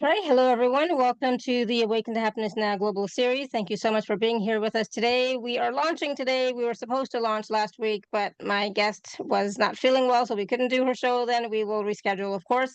All right. Hello, everyone. Welcome to the Awaken to Happiness Now global series. Thank you so much for being here with us today. We are launching today. We were supposed to launch last week, but my guest was not feeling well, so we couldn't do her show then. We will reschedule, of course.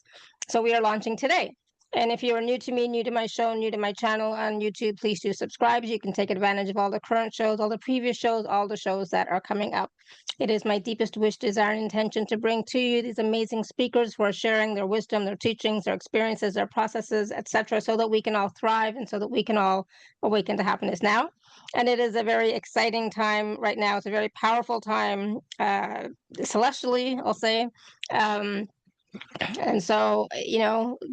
So we are launching today. And if you are new to me, new to my show, new to my channel on YouTube, please do subscribe. You can take advantage of all the current shows, all the previous shows, all the shows that are coming up. It is my deepest wish, desire, and intention to bring to you these amazing speakers who are sharing their wisdom, their teachings, their experiences, their processes, etc., so that we can all thrive and so that we can all awaken to happiness now. And it is a very exciting time right now. It's a very powerful time, celestially, I'll say. And so,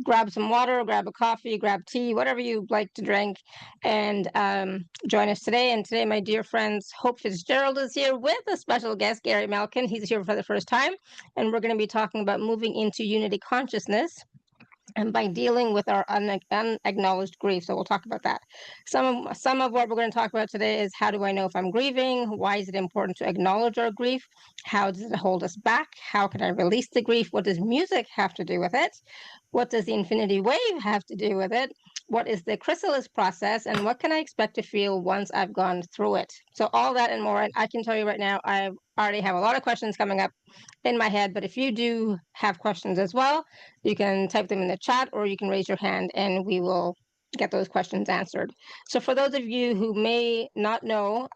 grab some water, grab a coffee, grab tea, whatever you like to drink, and join us today. And today, my dear friends, Hope Fitzgerald is here with a special guest, Gary Malkin. He's here for the first time, and we're going to be talking about moving into unity consciousness and by dealing with our unacknowledged grief. So we'll talk about that. Some of what we're going to talk about today is, how do I know if I'm grieving? Why is it important to acknowledge our grief? How does it hold us back? How can I release the grief? What does music have to do with it? What does the infinity wave have to do with it? What is the chrysalis process? And what can I expect to feel once I've gone through it? So all that and more. And I can tell you right now, I already have a lot of questions coming up in my head. But if you do have questions as well, you can type them in the chat or you can raise your hand and we will get those questions answered. So for those of you who may not know,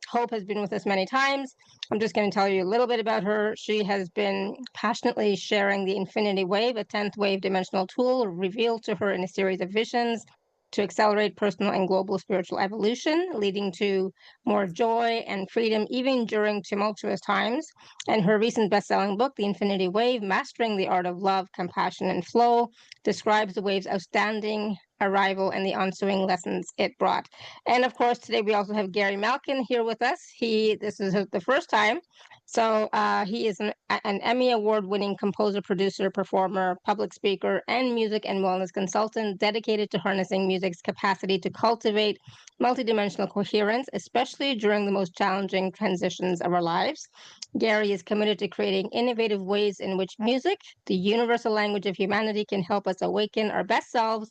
Hope has been with us many times. I'm just going to tell you a little bit about her. She has been passionately sharing the infinity wave, a 10th wave dimensional tool revealed to her in a series of visions to accelerate personal and global spiritual evolution, leading to more joy and freedom even during tumultuous times. And her recent best-selling book, The Infinity Wave, Mastering the Art of Love, Compassion, and Flow, describes the wave's outstanding arrival and the ensuing lessons it brought. And of course, today we also have Gary Malkin here with us. This is the first time. So he is an Emmy Award-winning composer, producer, performer, public speaker, and music and wellness consultant dedicated to harnessing music's capacity to cultivate multidimensional coherence, especially during the most challenging transitions of our lives. Gary is committed to creating innovative ways in which music, the universal language of humanity, can help us awaken our best selves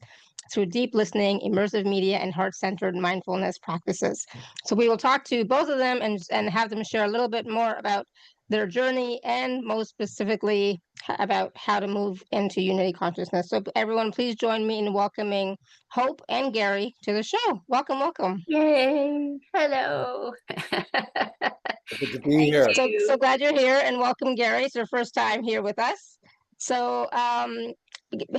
through deep listening, immersive media, and heart-centered mindfulness practices. So we will talk to both of them and have them share a little bit more about their journey and most specifically about how to move into unity consciousness. So everyone, please join me in welcoming Hope and Gary to the show. Welcome, welcome. Yay! Hello. Good to be here. So glad you're here, and welcome, Gary. It's your first time here with us. So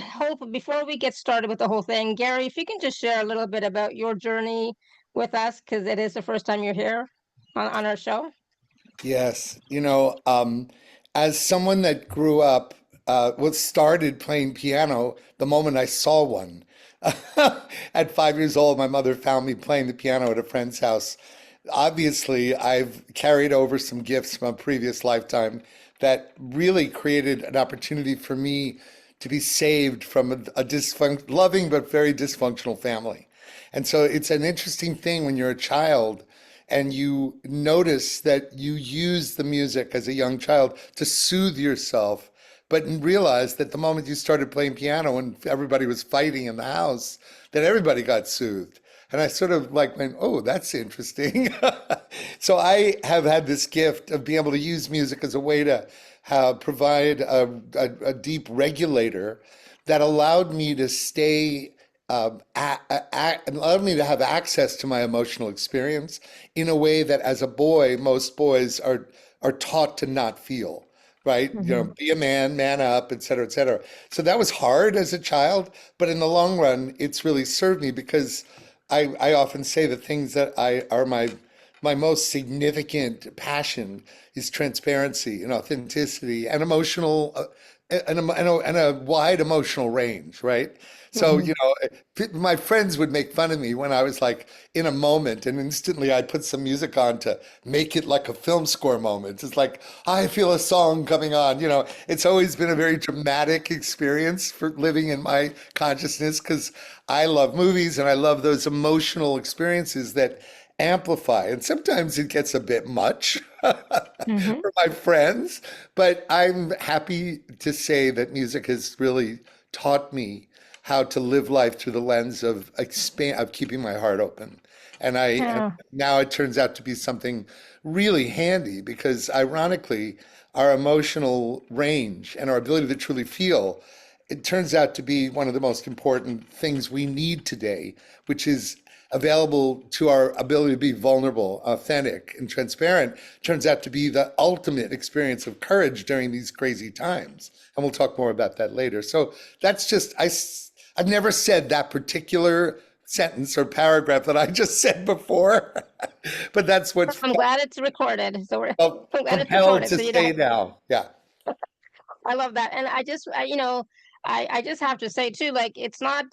Hope, before we get started with the whole thing, Gary, if you can just share a little bit about your journey with us, because it is the first time you're here on our show. Yes, as someone that grew up, started playing piano the moment I saw one. At 5 years old, my mother found me playing the piano at a friend's house. Obviously, I've carried over some gifts from a previous lifetime that really created an opportunity for me to be saved from a loving but very dysfunctional family. And so it's an interesting thing when you're a child and you notice that you use the music as a young child to soothe yourself, but realize that the moment you started playing piano and everybody was fighting in the house, that everybody got soothed. And I sort of like went, oh, that's interesting. So I have had this gift of being able to use music as a way to provide a deep regulator that allowed me to stay, allowed me to have access to my emotional experience in a way that as a boy, most boys are taught to not feel. Right? Be a man, man up, et cetera, et cetera. So that was hard as a child, but in the long run, it's really served me because I often say the things that are my most significant passion is transparency and authenticity and emotional and a wide emotional range, right? So, my friends would make fun of me when I was like in a moment and instantly I'd put some music on to make it like a film score moment. It's like, I feel a song coming on, it's always been a very dramatic experience for living in my consciousness because I love movies and I love those emotional experiences that amplify. And sometimes it gets a bit much for my friends, but I'm happy to say that music has really taught me how to live life through the lens of keeping my heart open. And Yeah. now it turns out to be something really handy because ironically, our emotional range and our ability to truly feel, it turns out to be one of the most important things we need today, which is available to our ability to be vulnerable, authentic, and transparent, turns out to be the ultimate experience of courage during these crazy times. And we'll talk more about that later. So that's just, I've never said that particular sentence or paragraph that I just said before, but that's what I'm glad it's recorded. So felt I'm glad it's compelled recorded. to So you know, say now. Yeah. I love that. And I just have to say too, like it's not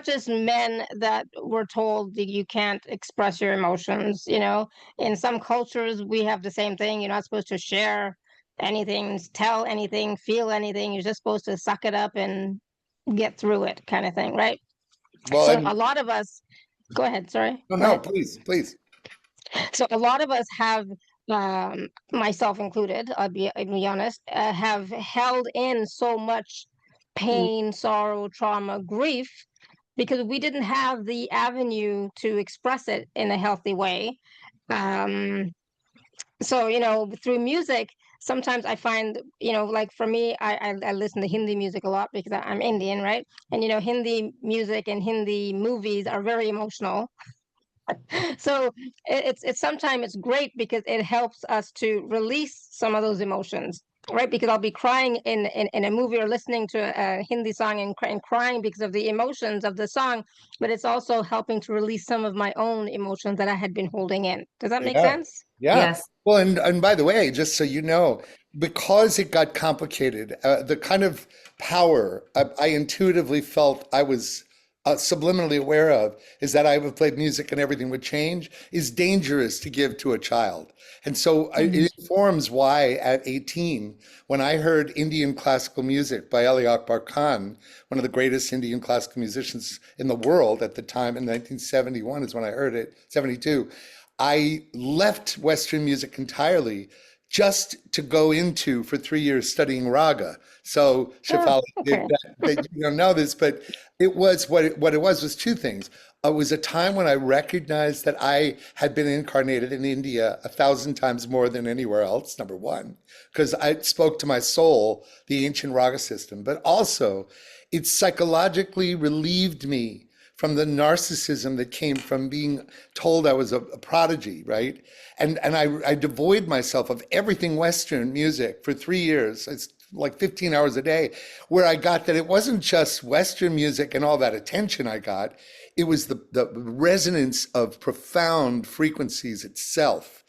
just men that we're told that you can't express your emotions. In some cultures we have the same thing. You're not supposed to share anything, tell anything, feel anything. You're just supposed to suck it up and get through it, kind of thing, right? Well, So and a lot of us, go ahead, sorry, no, go no, ahead. please, please. So a lot of us have, myself included, I'll be honest, have held in so much pain, sorrow, trauma, grief, because we didn't have the avenue to express it in a healthy way. Um, so through music, sometimes I find, like for me, I listen to Hindi music a lot because I'm Indian, right? And Hindi music and Hindi movies are very emotional. So it's sometimes it's great because it helps us to release some of those emotions, right? Because I'll be crying in a movie or listening to a Hindi song and crying because of the emotions of the song, but it's also helping to release some of my own emotions that I had been holding in. Does that make Yeah. sense? Yeah. Yes. Well, and by the way, just so you know, because it got complicated, the kind of power I intuitively felt I was subliminally aware of is that I would play music and everything would change is dangerous to give to a child. And so Mhm. it informs why at 18, when I heard Indian classical music by Ali Akbar Khan, one of the greatest Indian classical musicians in the world at the time in 1971 is when I heard it, 72. I left Western music entirely just to go into for 3 years studying raga. So Oh, Shefali, okay. that you don't know this, but it was what it was two things. It was a time when I recognized that I had been incarnated in India 1,000 times more than anywhere else, number one, because I spoke to my soul, the ancient raga system, but also it psychologically relieved me from the narcissism that came from being told I was a prodigy, right? And I devoid myself of everything Western music for 3 years. It's like 15 hours a day, where I got that it wasn't just Western music and all that attention I got, it was the resonance of profound frequencies itself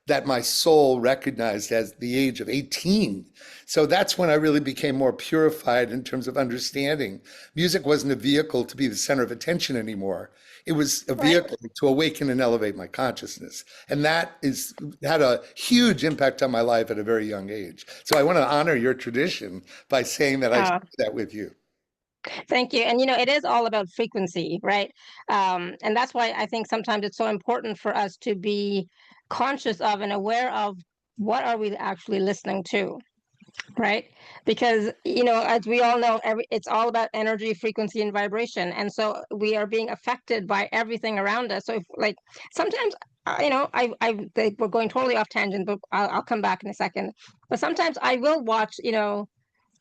that my soul recognized as the age of 18. So that's when I really became more purified in terms of understanding. Music wasn't a vehicle to be the center of attention anymore. It was a Right. vehicle to awaken and elevate my consciousness. And that is had a huge impact on my life at a very young age. So I want to honor your tradition by saying that I share Uh, that with you. Thank you. And it is all about frequency, right? And that's why I think sometimes it's so important for us to be conscious of and aware of what are we actually listening to, right? Because as we all know, it's all about energy, frequency, and vibration, and so we are being affected by everything around us. So if, like, sometimes we're going totally off tangent, but I'll come back in a second. But sometimes I will watch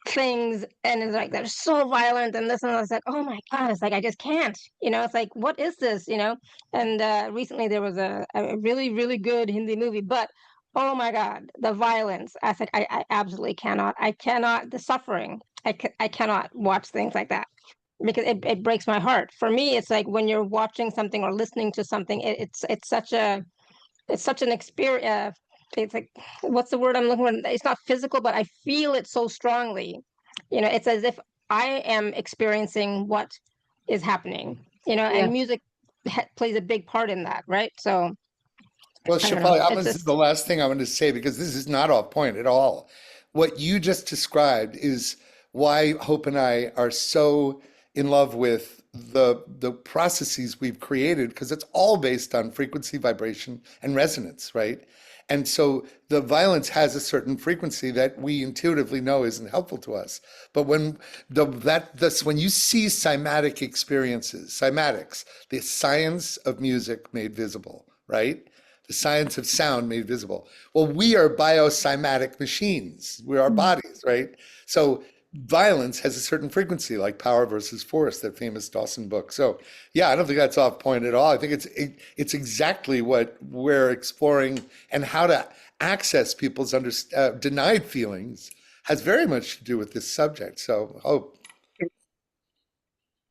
things, and it's like they're so violent and this and that. It's like, oh my god, it's like I just can't. It's like, what is this? And recently there was a really really good Hindi movie, but oh my god, the violence. I said, I absolutely cannot. I cannot. The suffering. I cannot watch things like that because it breaks my heart. For me, it's like when you're watching something or listening to something, it's such an experience. It's like, what's the word I'm looking for? It's not physical, but I feel it so strongly. It's as if I am experiencing what is happening. Yeah. And music plays a big part in that, right? So Well, I don't know. Shafali, I'm It's going to the just last thing I want to say because this is not off point at all. What you just described is why Hope and I are so in love with the processes we've created because it's all based on frequency, vibration, and resonance, right? And so the violence has a certain frequency that we intuitively know isn't helpful to us. But when you see cymatic experiences, cymatics, the science of music made visible, right? The science of sound made visible. Well, we are biocymatic machines. We're our bodies, right? So violence has a certain frequency, like Power versus Force, that famous Dawson book. So yeah, I don't think that's off point at all. I think it's exactly what we're exploring, and how to access people's denied feelings has very much to do with this subject. So Hope,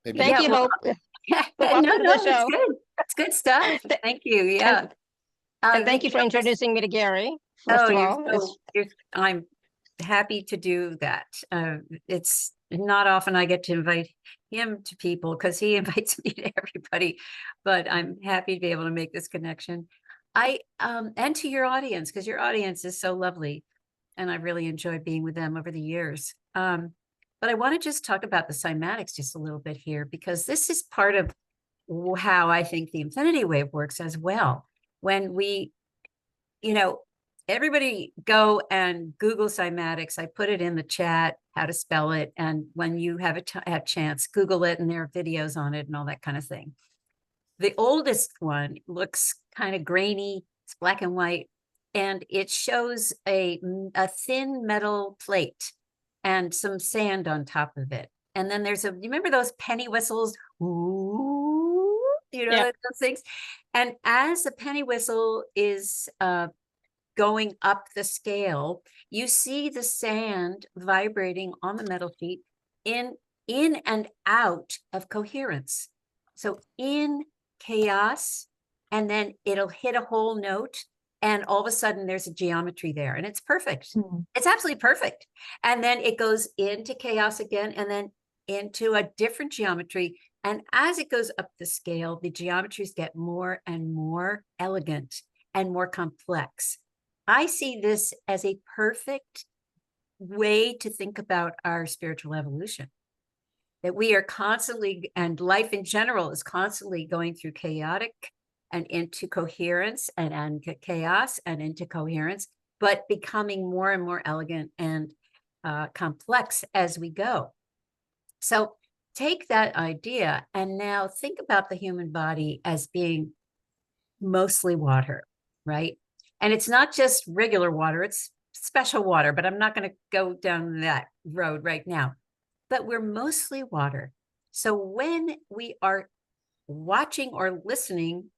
maybe. Thank Yeah, you, well, Hope. no, Welcome to the that's show. good. That's good stuff. Th- Thank you. Yeah. And thank you for introducing me to Gary, first Oh, of all. I'm happy to do that. It's not often I get to invite him to people, because he invites me to everybody, but I'm happy to be able to make this connection. And to your audience, because your audience is so lovely, and I've really enjoyed being with them over the years. But I want to just talk about the cymatics just a little bit here, because this is part of how I think the infinity wave works as well. When we, everybody go and Google cymatics. I put it in the chat, how to spell it. And when you have a chance, Google it, and there are videos on it and all that kind of thing. The oldest one looks kind of grainy. It's black and white. And it shows a thin metal plate and some sand on top of it. And then you remember those penny whistles? Ooh, Yeah. those things. And as the penny whistle is going up the scale, you see the sand vibrating on the metal sheet in and out of coherence. So in chaos, and then it'll hit a whole note, and all of a sudden there's a geometry there, and it's perfect. It's absolutely perfect. And then it goes into chaos again, and then into a different geometry. And as it goes up the scale, the geometries get more and more elegant and more complex. I see this as a perfect way to think about our spiritual evolution, that we are constantly, and life in general is constantly going through chaotic and into coherence, and chaos and into coherence, but becoming more and more elegant and complex as we go. So take that idea and now think about the human body as being mostly water, right? And it's not just regular water, it's special water, but I'm not going to go down that road right now. But we're mostly water. So when we are watching or listening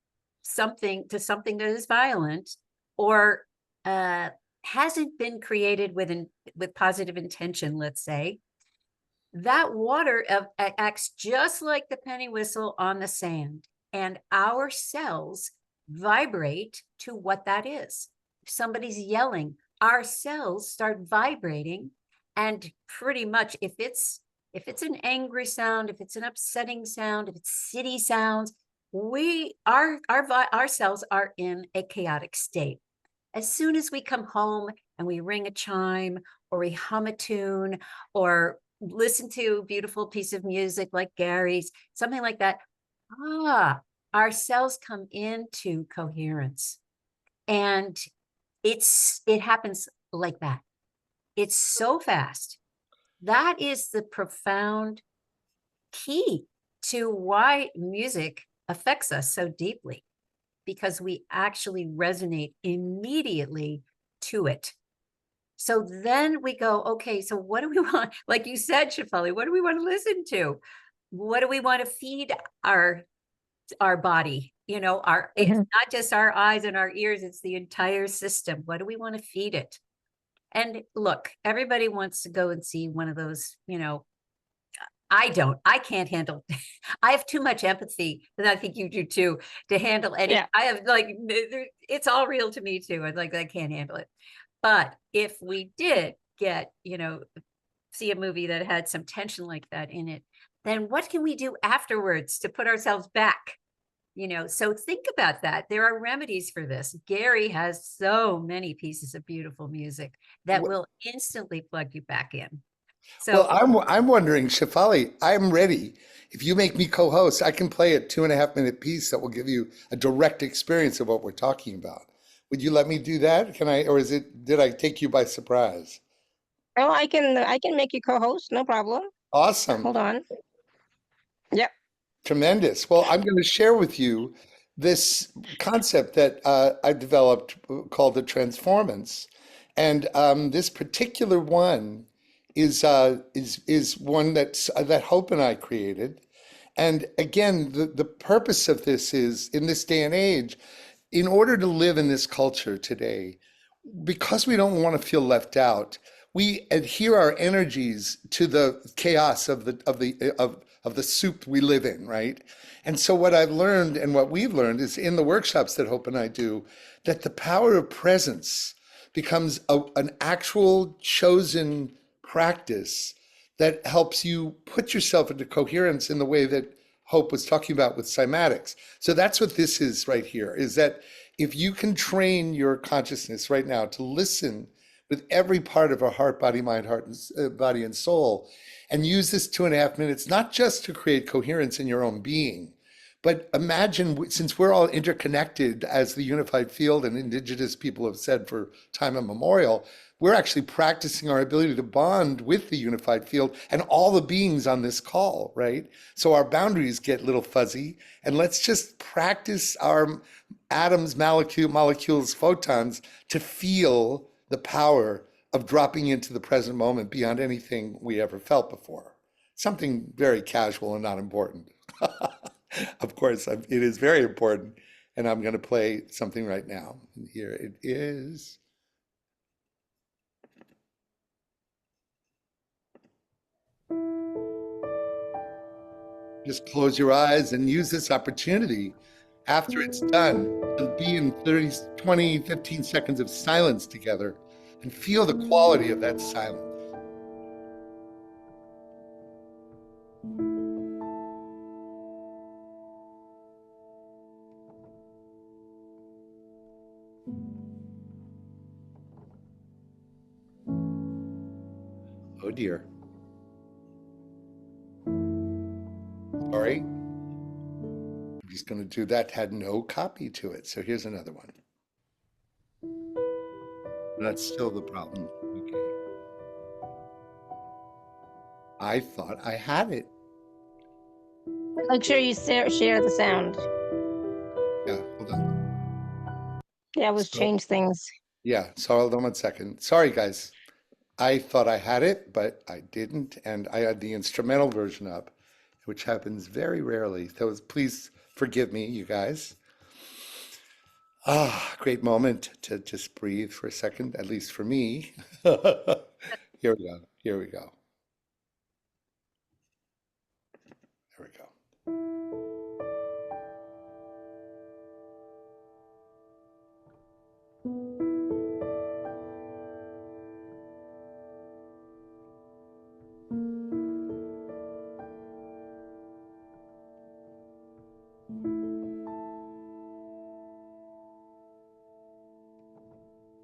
to something that is violent, or hasn't been created with positive intention, let's say, that water acts just like the penny whistle on the sand, and our cells vibrate to what that is. If somebody's yelling, our cells start vibrating, and pretty much if it's an angry sound, if it's an upsetting sound, if it's city sounds, our cells are in a chaotic state. As soon as we come home and we ring a chime, or we hum a tune, or listen to a beautiful piece of music like Gary's, something like that, our cells come into coherence. And it happens like that. It's so fast. That is the profound key to why music affects us so deeply, because we actually resonate immediately to it. So then we go, okay, so what do we want? Like you said, Shefali, what do we want to listen to? What do we want to feed our body? It's not just our eyes and our ears, it's the entire system. What do we want to feed it? And look, everybody wants to go and see one of those, I can't handle, I have too much empathy, and I think you do too, to handle any, Yeah. I have it's all real to me too. I can't handle it. But if we did get, see a movie that had some tension like that in it, then what can we do afterwards to put ourselves back? So think about that. There are remedies for this. Gary has so many pieces of beautiful music that will instantly plug you back in. So Well, I'm wondering, Shefali, I'm ready. If you make me co-host, I can play a 2.5 minute piece that will give you a direct experience of what we're talking about. Would you let me do that? Can I, or did I take you by surprise? Oh, I can make you co-host, no problem. Awesome. Hold on. Yep. Tremendous. Well, I'm going to share with you this concept that I developed called the transformance, and this particular one is one that Hope and I created. And again, the purpose of this is in this day and age, in order to live in this culture today, because we don't want to feel left out, we adhere our energies to the chaos of the soup we live in, right? And so what I've learned and what we've learned is in the workshops that Hope and I do, that the power of presence becomes an actual chosen practice that helps you put yourself into coherence in the way that Hope was talking about with cymatics. So that's what this is right here, is that if you can train your consciousness right now to listen with every part of our heart, body, mind, body, and soul, and use this 2.5 minutes, not just to create coherence in your own being, but imagine, since we're all interconnected as the unified field and indigenous people have said for time immemorial, we're actually practicing our ability to bond with the unified field and all the beings on this call, right? So our boundaries get a little fuzzy, and let's just practice our atoms, molecules, photons to feel the power of dropping into the present moment beyond anything we ever felt before. Something very casual and not important. Of course, it is very important, and I'm going to play something right now. And here it is. Just close your eyes and use this opportunity after it's done to be in 30, 20, 15 seconds of silence together and feel the quality of that silence. Oh dear. Sorry. I'm just going to do that. Had no copy to it. So here's another one. That's still the problem. Okay. I thought I had it. Make sure you share the sound. Yeah, hold on. Yeah, let's So, change things. yeah, so hold on 1 second. Sorry, guys. I thought I had it, but I didn't. And I had the instrumental version up, which happens very rarely. So please forgive me, you guys. Ah, great moment to just breathe for a second, at least for me. Here we go. Here we go. There we go.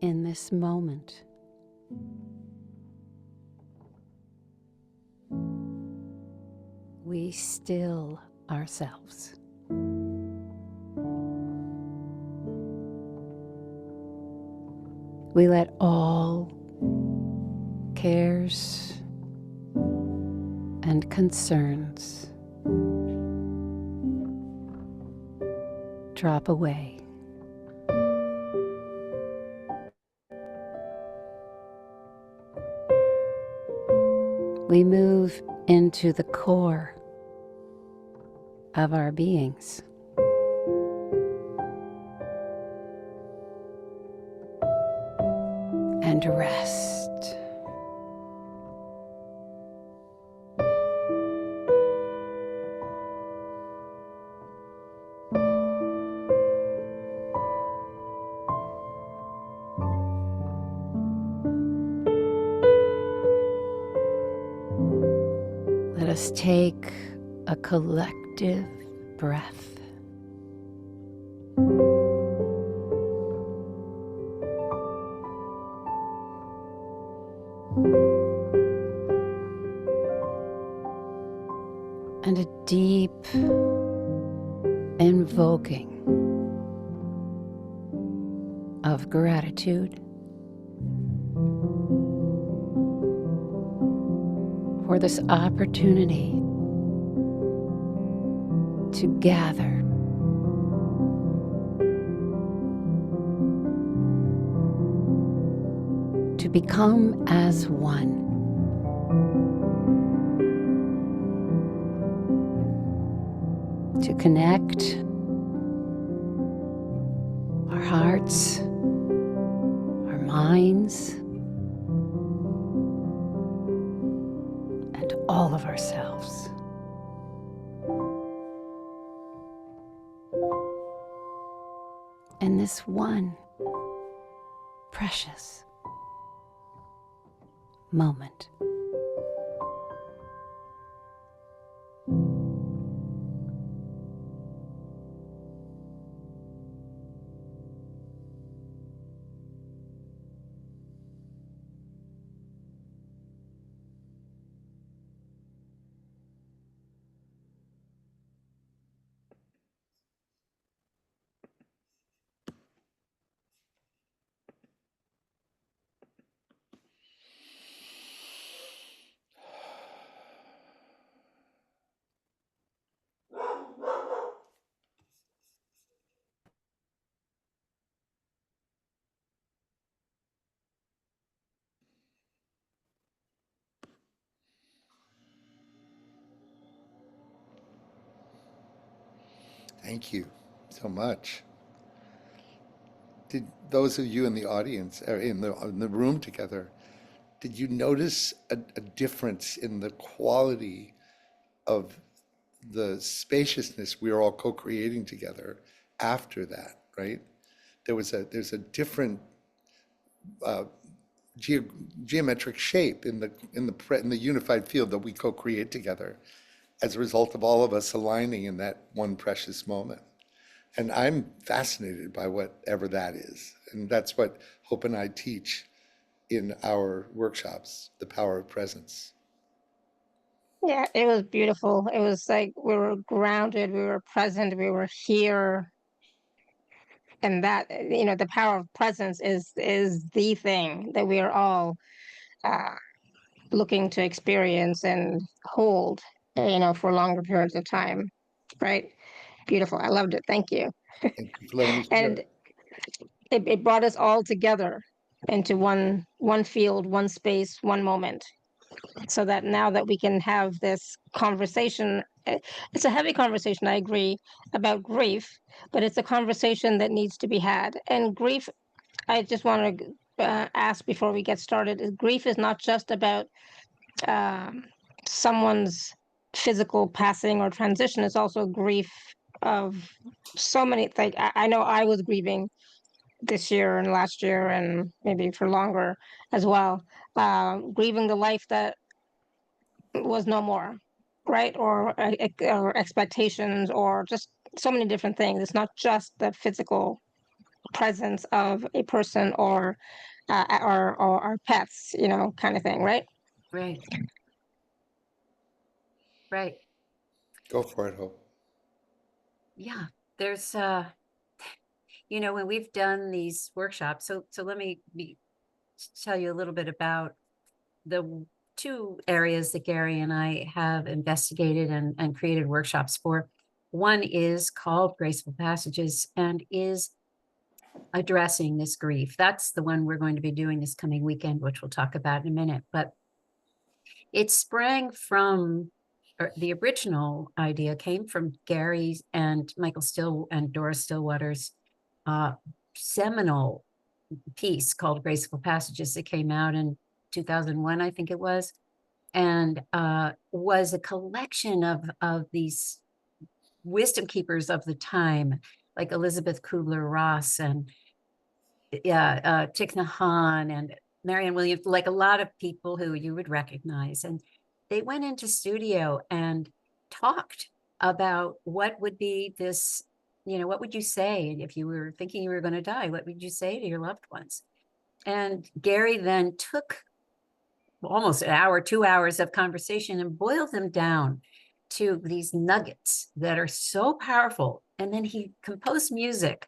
In this moment, we still ourselves. We let all cares and concerns drop away. We move into the core of our beings. And rest. Let us take a collective breath. And a deep invoking of gratitude for this opportunity to gather to become as one. To connect our hearts, our minds, and all of ourselves. In this one precious moment. Thank you so much. Did those of you in the audience or in the room together, did you notice a difference in the quality of the spaciousness we are all co-creating together after that, right? There's a different geometric shape in the unified field that we co-create together as a result of all of us aligning in that one precious moment. And I'm fascinated by whatever that is. And that's what Hope and I teach in our workshops, the power of presence. Yeah, it was beautiful. It was like we were grounded, we were present, we were here. And that, the power of presence is the thing that we are all uh, looking to experience and hold, for longer periods of time. Right? Beautiful. I loved it. Thank you. Thank you for letting me share. And it brought us all together into one field, one space, one moment. So that now that we can have this conversation, it's a heavy conversation, I agree, about grief, but it's a conversation that needs to be had. And grief, I just want to ask before we get started, is grief is not just about um someone's physical passing or transition. It's also grief of so many. Like I know I was grieving this year and last year and maybe for longer as well, grieving the life that was no more, right? Or expectations, or just so many different things. It's not just the physical presence of a person or our pets, kind of thing, right? Right. Right. Go for it, Hope. Yeah. There's when we've done these workshops, so let me tell you a little bit about the two areas that Gary and I have investigated and created workshops for. One is called Graceful Passages and is addressing this grief. That's the one we're going to be doing this coming weekend, which we'll talk about in a minute. But it sprang from, or the original idea came from Gary and Michael Still and Doris Stillwater's seminal piece called Graceful Passages that came out in 2001, I think it was, and was a collection of these wisdom keepers of the time, like Elizabeth Kubler-Ross and Thich Nhat Hanh and Marianne Williams, like a lot of people who you would recognize. And they went into studio and talked about what would be this, what would you say if you were thinking you were going to die? What would you say to your loved ones? And Gary then took almost an hour, 2 hours of conversation and boiled them down to these nuggets that are so powerful. And then he composed music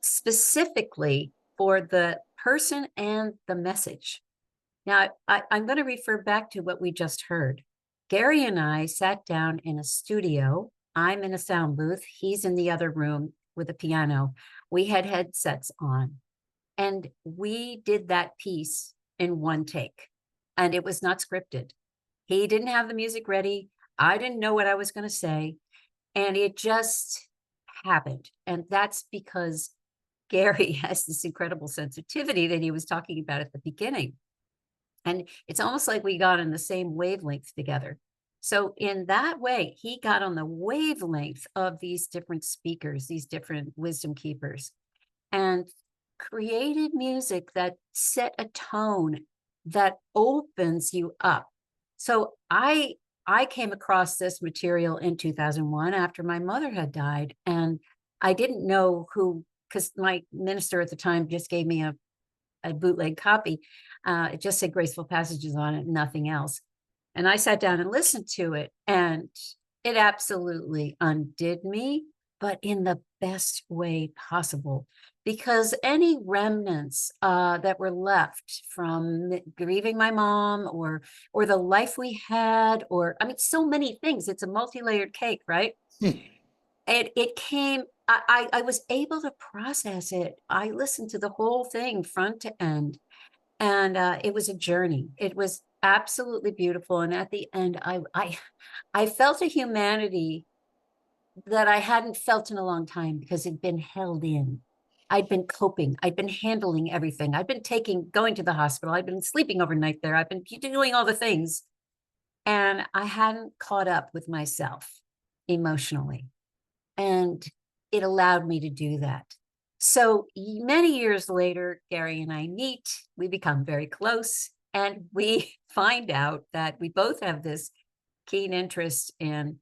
specifically for the person and the message. Now, I'm going to refer back to what we just heard. Gary and I sat down in a studio. I'm in a sound booth. He's in the other room with a piano. We had headsets on, and we did that piece in one take, and it was not scripted. He didn't have the music ready. I didn't know what I was going to say, and it just happened. And that's because Gary has this incredible sensitivity that he was talking about at the beginning. And it's almost like we got on the same wavelength together. So in that way, he got on the wavelength of these different speakers, these different wisdom keepers, and created music that set a tone that opens you up. So I came across this material in 2001 after my mother had died, and I didn't know who, because my minister at the time just gave me a bootleg copy. It just said graceful passages on it, nothing else. And I sat down and listened to it, and it absolutely undid me, but in the best way possible, because any remnants that were left from grieving my mom, or the life we had, or I mean, so many things. It's a multi-layered cake, right? It came. I was able to process it. I listened to the whole thing front to end, and it was a journey. It was absolutely beautiful. And at the end, I felt a humanity that I hadn't felt in a long time, because it'd been held in. I'd been coping. I'd been handling everything. I'd been going to the hospital. I'd been sleeping overnight there. I've been doing all the things. And I hadn't caught up with myself emotionally. And it allowed me to do that. So many years later, Gary and I meet, we become very close, and we find out that we both have this keen interest in,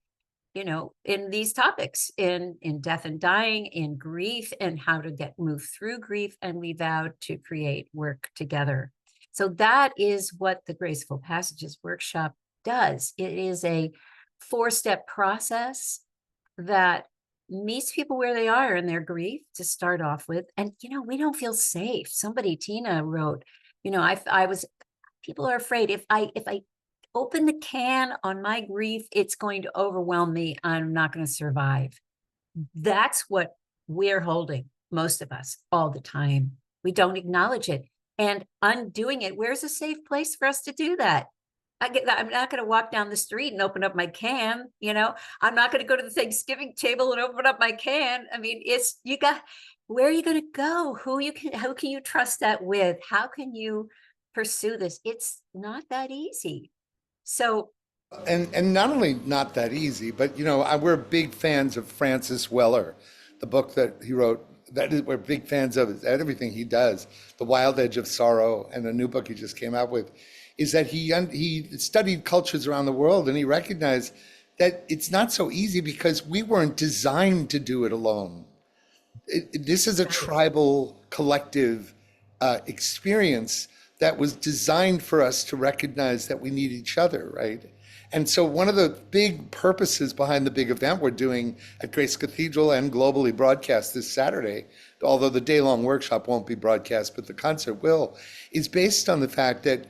in these topics, in death and dying, in grief, and how to move through grief. And we vowed to create work together. So that is what the Graceful Passages Workshop does. It is a 4-step process that meets people where they are in their grief to start off with. And, we don't feel safe. Tina wrote, people are afraid if I open the can on my grief, it's going to overwhelm me. I'm not going to survive. That's what we're holding, most of us, all the time. We don't acknowledge it. And undoing it, where's a safe place for us to do that? I'm not going to walk down the street and open up my can. I'm not going to go to the Thanksgiving table and open up my can. I mean, where are you going to go? Who can you trust that with? How can you pursue this? It's not that easy. So, and not only not that easy, but we're big fans of Francis Weller, the book that he wrote. We're big fans of everything he does. The Wild Edge of Sorrow, and a new book he just came out with, is that he studied cultures around the world, and he recognized that it's not so easy because we weren't designed to do it alone. This is a tribal, collective experience that was designed for us to recognize that we need each other, right? And so one of the big purposes behind the big event we're doing at Grace Cathedral and globally broadcast this Saturday, although the day-long workshop won't be broadcast, but the concert will, is based on the fact that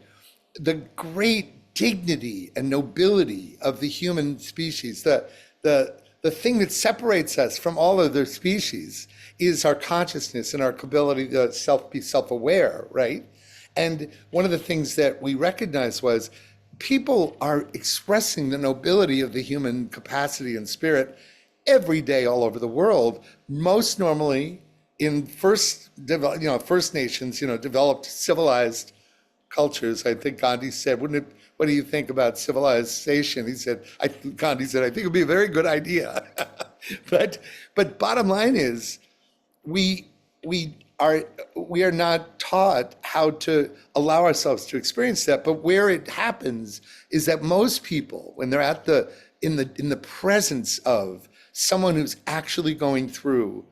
the great dignity and nobility of the human species, the thing that separates us from all other species, is our consciousness and our ability to be self-aware, right? And one of the things that we recognized was people are expressing the nobility of the human capacity and spirit every day all over the world, most normally in First Nations, developed civilized cultures. I think Gandhi said, what do you think about civilization? Gandhi said, I think it'd be a very good idea. But bottom line is, we are not taught how to allow ourselves to experience that. But where it happens is that most people, when they're in the presence of someone who's actually going through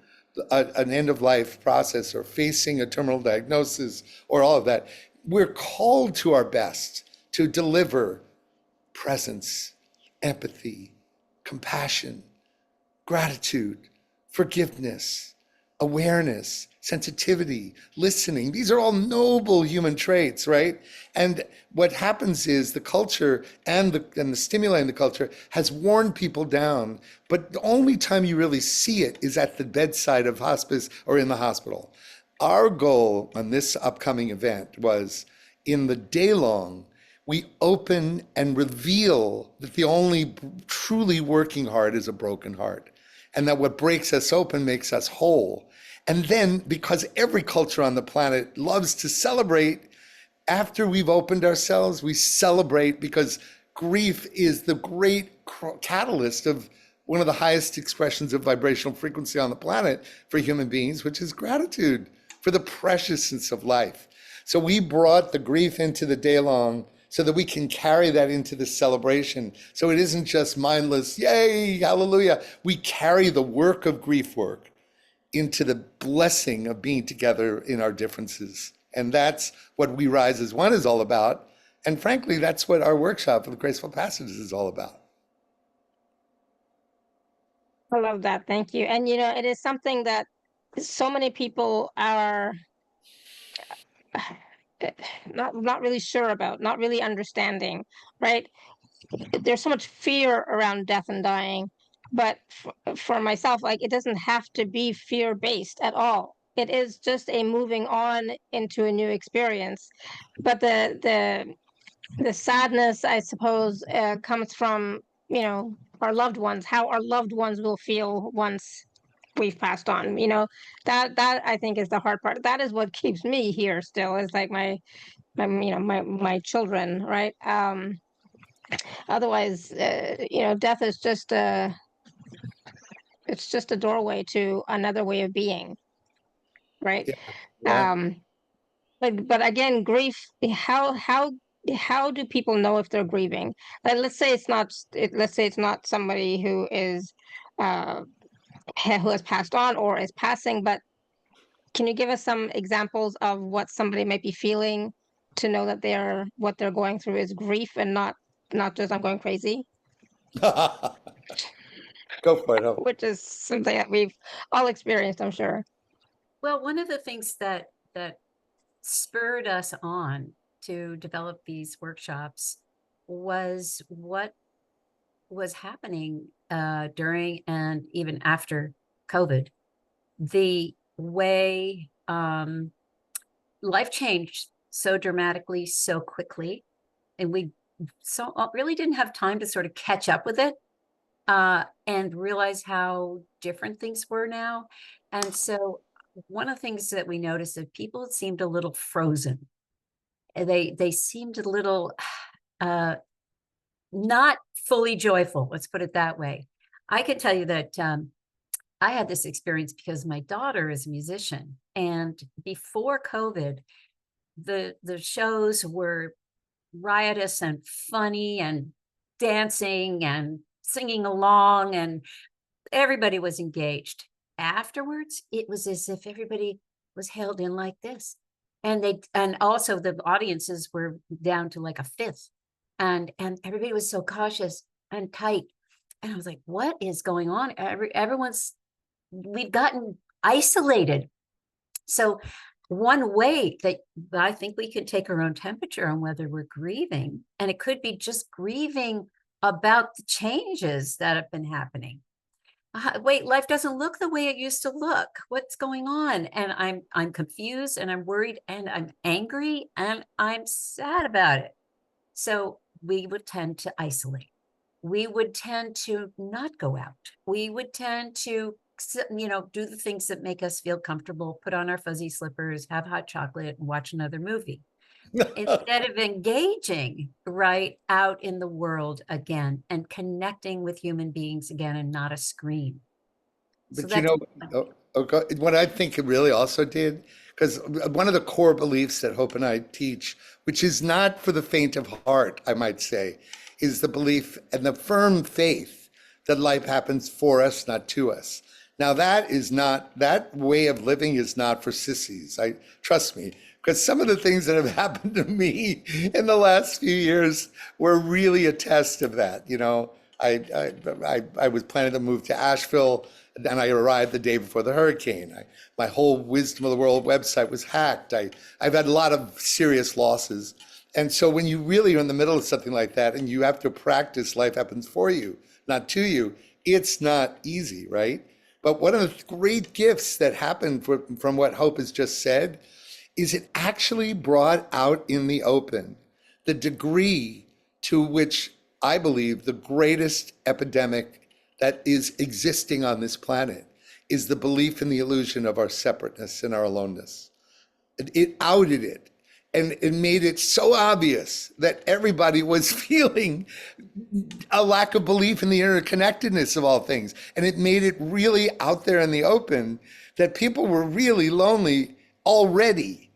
an end of life process or facing a terminal diagnosis or all of that, we're called to our best to deliver presence, empathy, compassion, gratitude, forgiveness, awareness, sensitivity, listening. These are all noble human traits, right? And what happens is the culture and the stimuli in the culture has worn people down, but the only time you really see it is at the bedside of hospice or in the hospital. Our goal on this upcoming event was in the day long, we open and reveal that the only truly working heart is a broken heart, and that what breaks us open makes us whole. And then, because every culture on the planet loves to celebrate, after we've opened ourselves, we celebrate because grief is the great catalyst of one of the highest expressions of vibrational frequency on the planet for human beings, which is gratitude for the preciousness of life. So we brought the grief into the day long so that we can carry that into the celebration. So it isn't just mindless, yay, hallelujah. We carry the work of grief work into the blessing of being together in our differences. And that's what We Rise as One is all about. And frankly, that's what our workshop for the Graceful Passages is all about. I love that. Thank you. And it is something that so many people are not really sure about, not really understanding, right? There's so much fear around death and dying, but for myself, like, it doesn't have to be fear based at all. It is just a moving on into a new experience. But the sadness, I suppose, comes from our loved ones, how our loved ones will feel once we've passed on. That I think is the hard part. That is what keeps me here still, is like my children, right? Otherwise, death is just it's just a doorway to another way of being, right? Yeah. Yeah. But again, grief, how do people know if they're grieving? Like, let's say it's not somebody who is who has passed on or is passing, but can you give us some examples of what somebody might be feeling to know that what they're going through is grief and not just I'm going crazy? Go for it, Hope. Which is something that we've all experienced, I'm sure. Well, one of the things that spurred us on to develop these workshops was what was happening during and even after COVID. The way life changed so dramatically, so quickly, and we really didn't have time to sort of catch up with it and realize how different things were now. And so one of the things that we noticed is people seemed a little frozen. They seemed a little not fully joyful, let's put it that way. I can tell you that I had this experience because my daughter is a musician, and before COVID, the shows were riotous and funny and dancing and singing along, and everybody was engaged. Afterwards, it was as if everybody was held in like this. And also the audiences were down to like a fifth. And everybody was so cautious and tight. And I was like, what is going on? We've gotten isolated. So one way that I think we could take our own temperature on whether we're grieving, and it could be just grieving about the changes that have been happening. Wait, life doesn't look the way it used to look. What's going on? And I'm confused, and I'm worried, and I'm angry, and I'm sad about it. So we would tend to isolate. We would tend to not go out. We would tend to do the things that make us feel comfortable, put on our fuzzy slippers, have hot chocolate, and watch another movie. Instead of engaging right out in the world again and connecting with human beings again and not a screen. But what I think it really also did, because one of the core beliefs that Hope and I teach, which is not for the faint of heart, I might say, is the belief and the firm faith that life happens for us, not to us. Now that way of living is not for sissies. Trust me, because some of the things that have happened to me in the last few years were really a test of that. I was planning to move to Asheville, and I arrived the day before the hurricane. My whole Wisdom of the World website was hacked. I've had a lot of serious losses. And so when you really are in the middle of something like that and you have to practice life happens for you, not to you, it's not easy, right? But one of the great gifts that happened from what Hope has just said is it actually brought out in the open the degree to which I believe the greatest epidemic that is existing on this planet is the belief in the illusion of our separateness and our aloneness. It outed it, and it made it so obvious that everybody was feeling a lack of belief in the interconnectedness of all things. And it made it really out there in the open that people were really lonely already.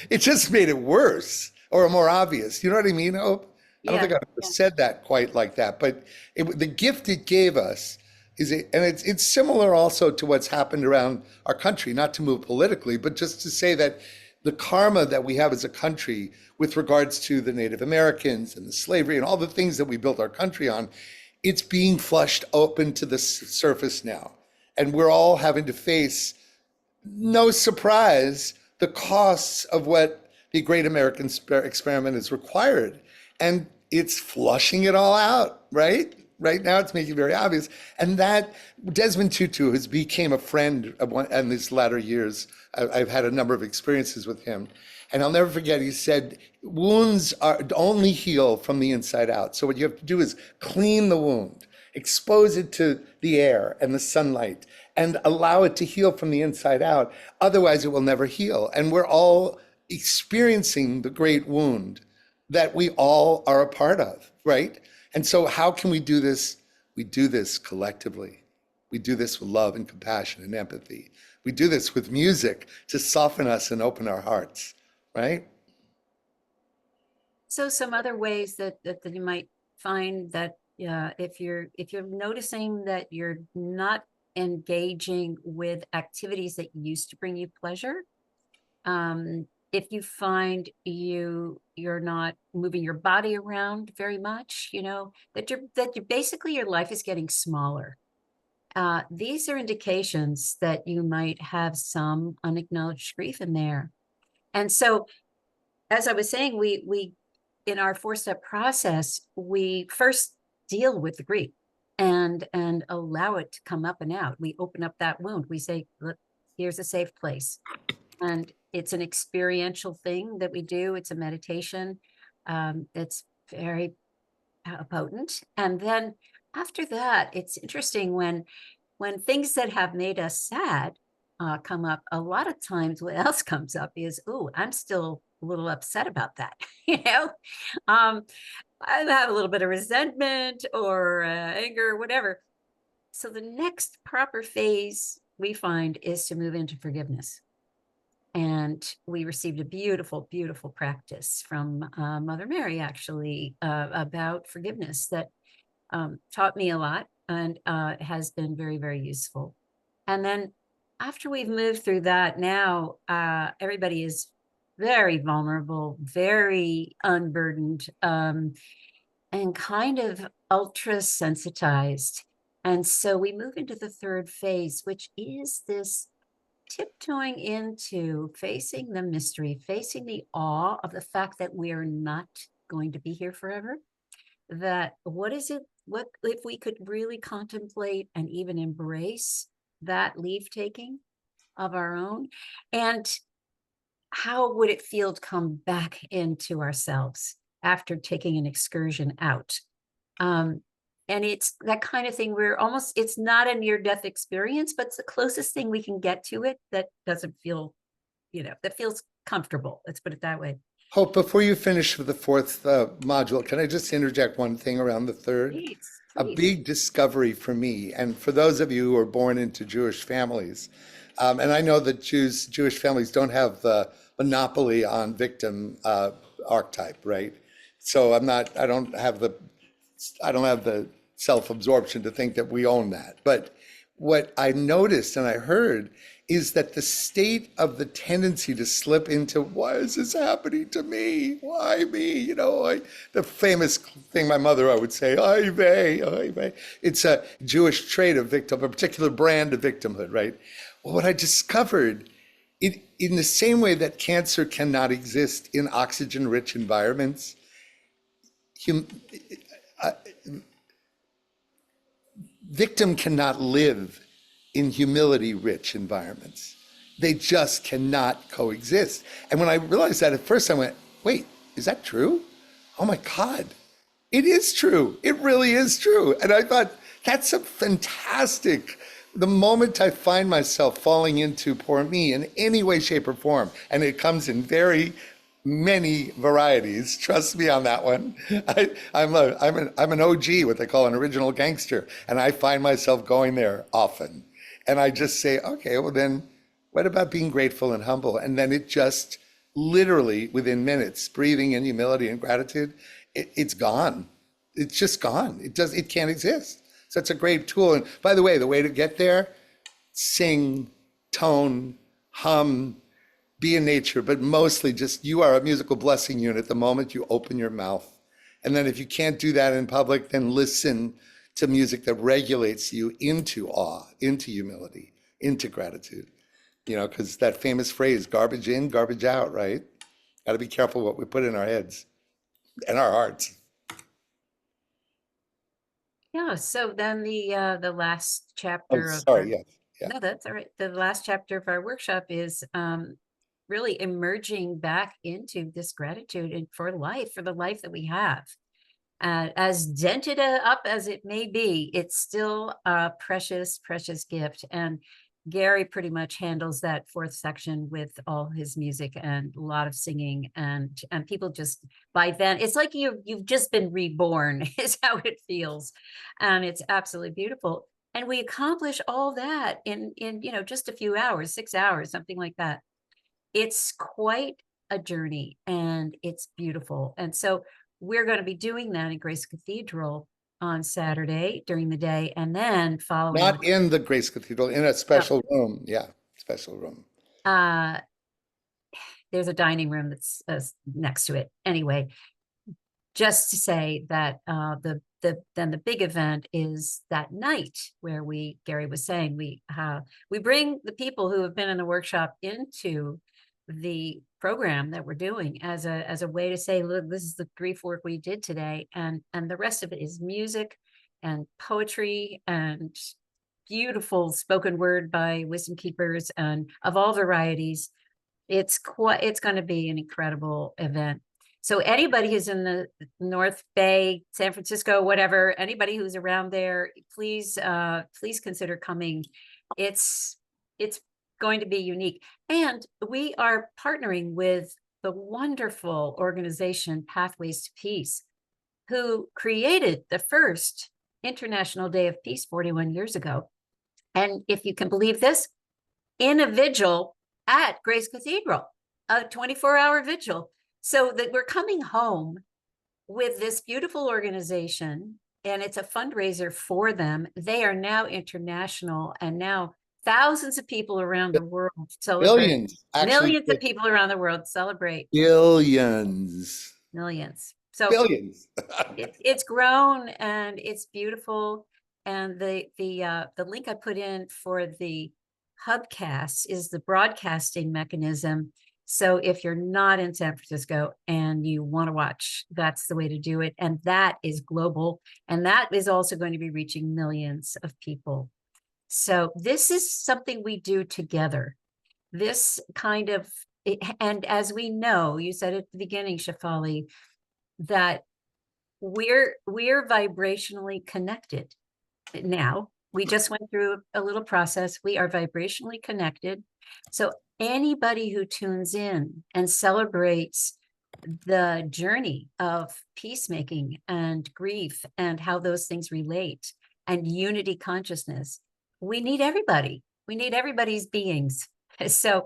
It just made it worse or more obvious. You know what I mean, Hope? I don't think I've ever said that quite like that, but the gift it gave us and it's similar also to what's happened around our country, not to move politically, but just to say that the karma that we have as a country with regards to the Native Americans and the slavery and all the things that we built our country on, it's being flushed open to the surface now. And we're all having to face, no surprise, the costs of what the Great American Experiment has required. And it's flushing it all out, right? Right now, it's making it very obvious. And that Desmond Tutu has became a friend in these latter years. I've had a number of experiences with him. And I'll never forget, he said, wounds only heal from the inside out. So what you have to do is clean the wound, expose it to the air and the sunlight, and allow it to heal from the inside out. Otherwise, it will never heal. And we're all experiencing the great wound that we all are a part of, right? And so how can we do this? We do this collectively. We do this with love and compassion and empathy. We do this with music to soften us and open our hearts, right? So some other ways that you might find that if you're noticing that you're not engaging with activities that used to bring you pleasure, if you find you're not moving your body around very much, that you're basically your life is getting smaller. These are indications that you might have some unacknowledged grief in there. And so, as I was saying, we in our 4-step process, we first deal with the grief and allow it to come up and out. We open up that wound. We say, look, here's a safe place. And it's an experiential thing that we do. It's a meditation. It's very potent. And then after that, it's interesting when things that have made us sad come up. A lot of times, what else comes up is, "Oh, I'm still a little upset about that." I have a little bit of resentment or anger, or whatever. So the next proper phase we find is to move into forgiveness. And we received a beautiful, beautiful practice from Mother Mary, actually, about forgiveness that taught me a lot and has been very, very useful. And then after we've moved through that, now everybody is very vulnerable, very unburdened, and kind of ultra sensitized. And so we move into the third phase, which is this tiptoeing into facing the mystery, facing the awe of the fact that we are not going to be here forever. That what if we could really contemplate and even embrace that leave taking of our own? And how would it feel to come back into ourselves after taking an excursion out? And it's that kind of thing where it's not a near-death experience, but it's the closest thing we can get to it that doesn't feel, that feels comfortable. Let's put it that way. Hope, before you finish with the fourth module, can I just interject one thing around the third? Please. A big discovery for me, and for those of you who are born into Jewish families, and I know that Jewish families don't have the monopoly on victim archetype, right? So I don't have the self-absorption to think that we own that. But what I noticed and I heard is that the state of the tendency to slip into, why is this happening to me? Why me? You know, the famous thing my mother, I would say, oy vey, oy vey. It's a Jewish trait of victim, a particular brand of victimhood, right? Well, what I discovered, in the same way that cancer cannot exist in oxygen-rich environments, victim cannot live in humility-rich environments. They just cannot coexist. And when I realized that at first, I went, wait, is that true? Oh my God, it is true. It really is true. And I thought, that's a fantastic, the moment I find myself falling into poor me in any way, shape, or form, and it comes in very many varieties. Trust me on that one. I'm an OG, what they call an original gangster, and I find myself going there often. And I just say, okay, well then, what about being grateful and humble? And then it just literally within minutes, breathing in humility and gratitude, it's gone. It's just gone. It can't exist. So it's a great tool. And by the way to get there, sing, tone, hum, be in nature, but mostly just, you are a musical blessing unit the moment you open your mouth. And then if you can't do that in public, then listen to music that regulates you into awe, into humility, into gratitude. You know, because that famous phrase, garbage in, garbage out, right? Got to be careful what we put in our heads and our hearts. Yeah, so then the last Oh, chapter of sorry, yes. Yeah. no, that's all right. The last chapter of our workshop is really emerging back into this gratitude and for life, for the life that we have. As dented up as it may be, it's still a precious, precious gift. And Gary pretty much handles that fourth section with all his music and a lot of singing, and people just, by then it's like you've just been reborn is how it feels, and it's absolutely beautiful. And we accomplish all that in just a few hours, 6 hours, something like that. It's quite a journey and it's beautiful. And so we're going to be doing that in Grace Cathedral on Saturday during the day, and then following Not in the Grace Cathedral, in a special room. Yeah, special room. There's a dining room that's next to it. Anyway, just to say that then the big event is that night where Gary was saying, we bring the people who have been in the workshop into the program that we're doing as a way to say, look, this is the grief work we did today, and the rest of it is music and poetry and beautiful spoken word by wisdom keepers and of all varieties. It's going to be an incredible event. So anybody who's in the North Bay, San Francisco, whatever, anybody who's around there, please consider coming. It's going to be unique. And we are partnering with the wonderful organization Pathways to Peace, who created the first International Day of Peace 41 years ago. And if you can believe this, in a vigil at Grace Cathedral, a 24-hour vigil. So that we're coming home with this beautiful organization, and it's a fundraiser for them. They are now international, and now thousands of people around the world celebrate. Billions, actually. Millions of people around the world celebrate. Billions. Millions. So Billions. it's grown and it's beautiful. And the link I put in for the hubcast is the broadcasting mechanism. So if you're not in San Francisco and you want to watch, that's the way to do it. And that is global. And that is also going to be reaching millions of people. So this is something we do together. This kind of, and as we know, you said at the beginning, Shefali, that we're vibrationally connected. Now, we just went through a little process. We are vibrationally connected. So anybody who tunes in and celebrates the journey of peacemaking and grief and how those things relate and unity consciousness, we need everybody. We need everybody's beings. So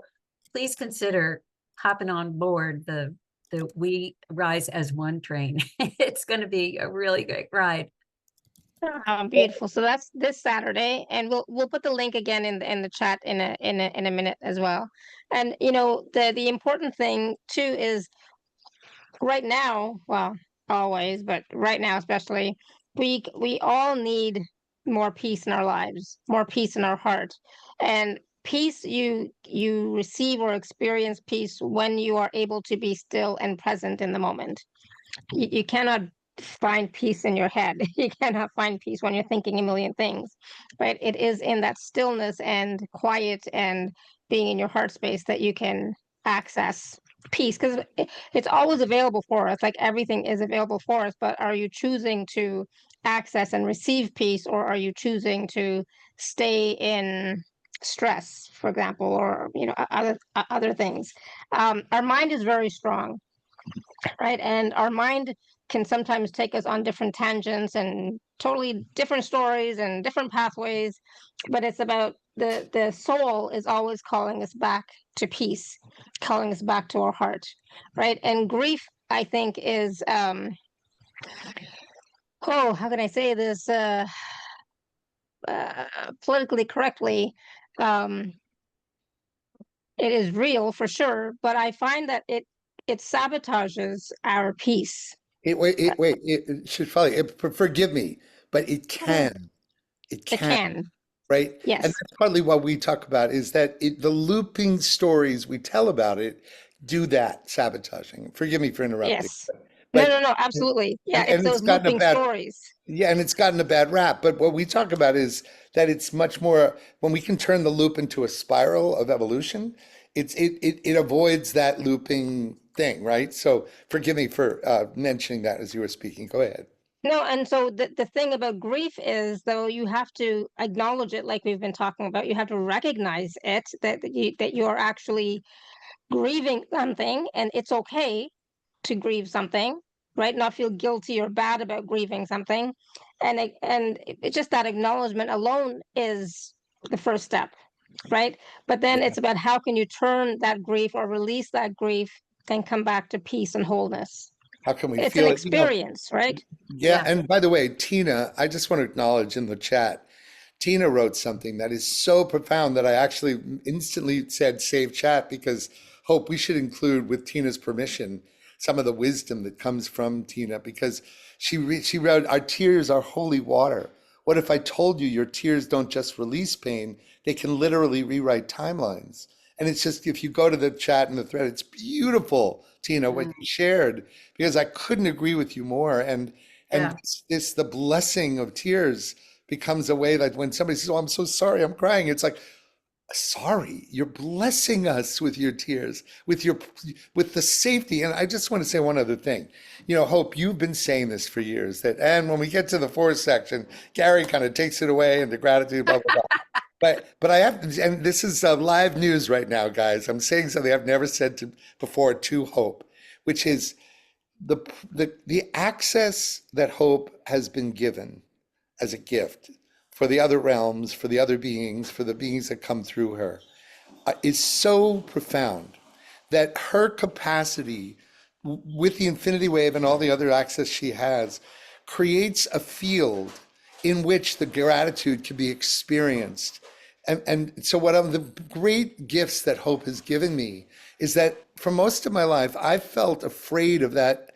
please consider hopping on board the We Rise as One train. It's going to be a really great ride. Beautiful. So that's this Saturday, and we'll put the link again in the chat in a minute as well. And the important thing too is right now, well, always, but right now especially, we all need more peace in our lives, more peace in our heart. And peace, you receive or experience peace when you are able to be still and present in the moment. You cannot find peace in your head. You cannot find peace when you're thinking a million things, right? It is in that stillness and quiet and being in your heart space that you can access peace, because it's always available for us. Like everything is available for us, but are you choosing to access and receive peace, or are you choosing to stay in stress, for example, or other things? Our mind is very strong, right? And our mind can sometimes take us on different tangents and totally different stories and different pathways, but it's about the soul is always calling us back to peace, calling us back to our heart, right? And grief, I think, is how can I say this politically correctly? um it is real for sure, but I find that it sabotages our peace. It should probably, forgive me, but it It can, can. right? And Yes. that's partly what we talk about is that the looping stories we tell about it do that sabotaging. Forgive me for interrupting, Yes. No, but no, no, absolutely. Yeah, it's and it's those gotten a looping bad, stories. yeah, and it's gotten a bad rap. But what we talk about is that it's much more when we can turn the loop into a spiral of evolution. It avoids that looping thing, right? So forgive me for mentioning that as you were speaking. Go ahead. No, and so the thing about grief is, though, you have to acknowledge it, like we've been talking about. You have to recognize it, that you are actually grieving something, and it's okay to grieve something, right? Not feel guilty or bad about grieving something. It's just that acknowledgement alone is the first step, right? But then Yeah. it's about how can you turn that grief or release that grief and come back to peace and wholeness. How can we It's an feel it? experience, right? Yeah. Yeah. And by the way, Tina, I just want to acknowledge in the chat, Tina wrote something that is so profound that I actually instantly said save chat because Hope, we should include with Tina's permission some of the wisdom that comes from Tina because she wrote, "Our tears are holy water. What if I told you your tears don't just release pain, they can literally rewrite timelines?" And it's just if you go to the chat and the thread, it's beautiful, Tina, what Mm, you shared because I couldn't agree with you more. And yeah. this the blessing of tears becomes a way that when somebody says, "Oh, I'm so sorry, I'm crying," it's like, sorry, you're blessing us with your tears, with the safety. And I just want to say one other thing. Hope, you've been saying this for years that, and when we get to the fourth section, Gary kind of takes it away and the gratitude, blah, blah, blah. But I have, and this is live news right now, guys. I'm saying something I've never said before to Hope, which is the the access that Hope has been given as a gift for the other realms, for the other beings, for the beings that come through her, is so profound that her capacity with the infinity wave and all the other access she has creates a field in which the gratitude can be experienced. And so one of the great gifts that Hope has given me is that for most of my life, I felt afraid of that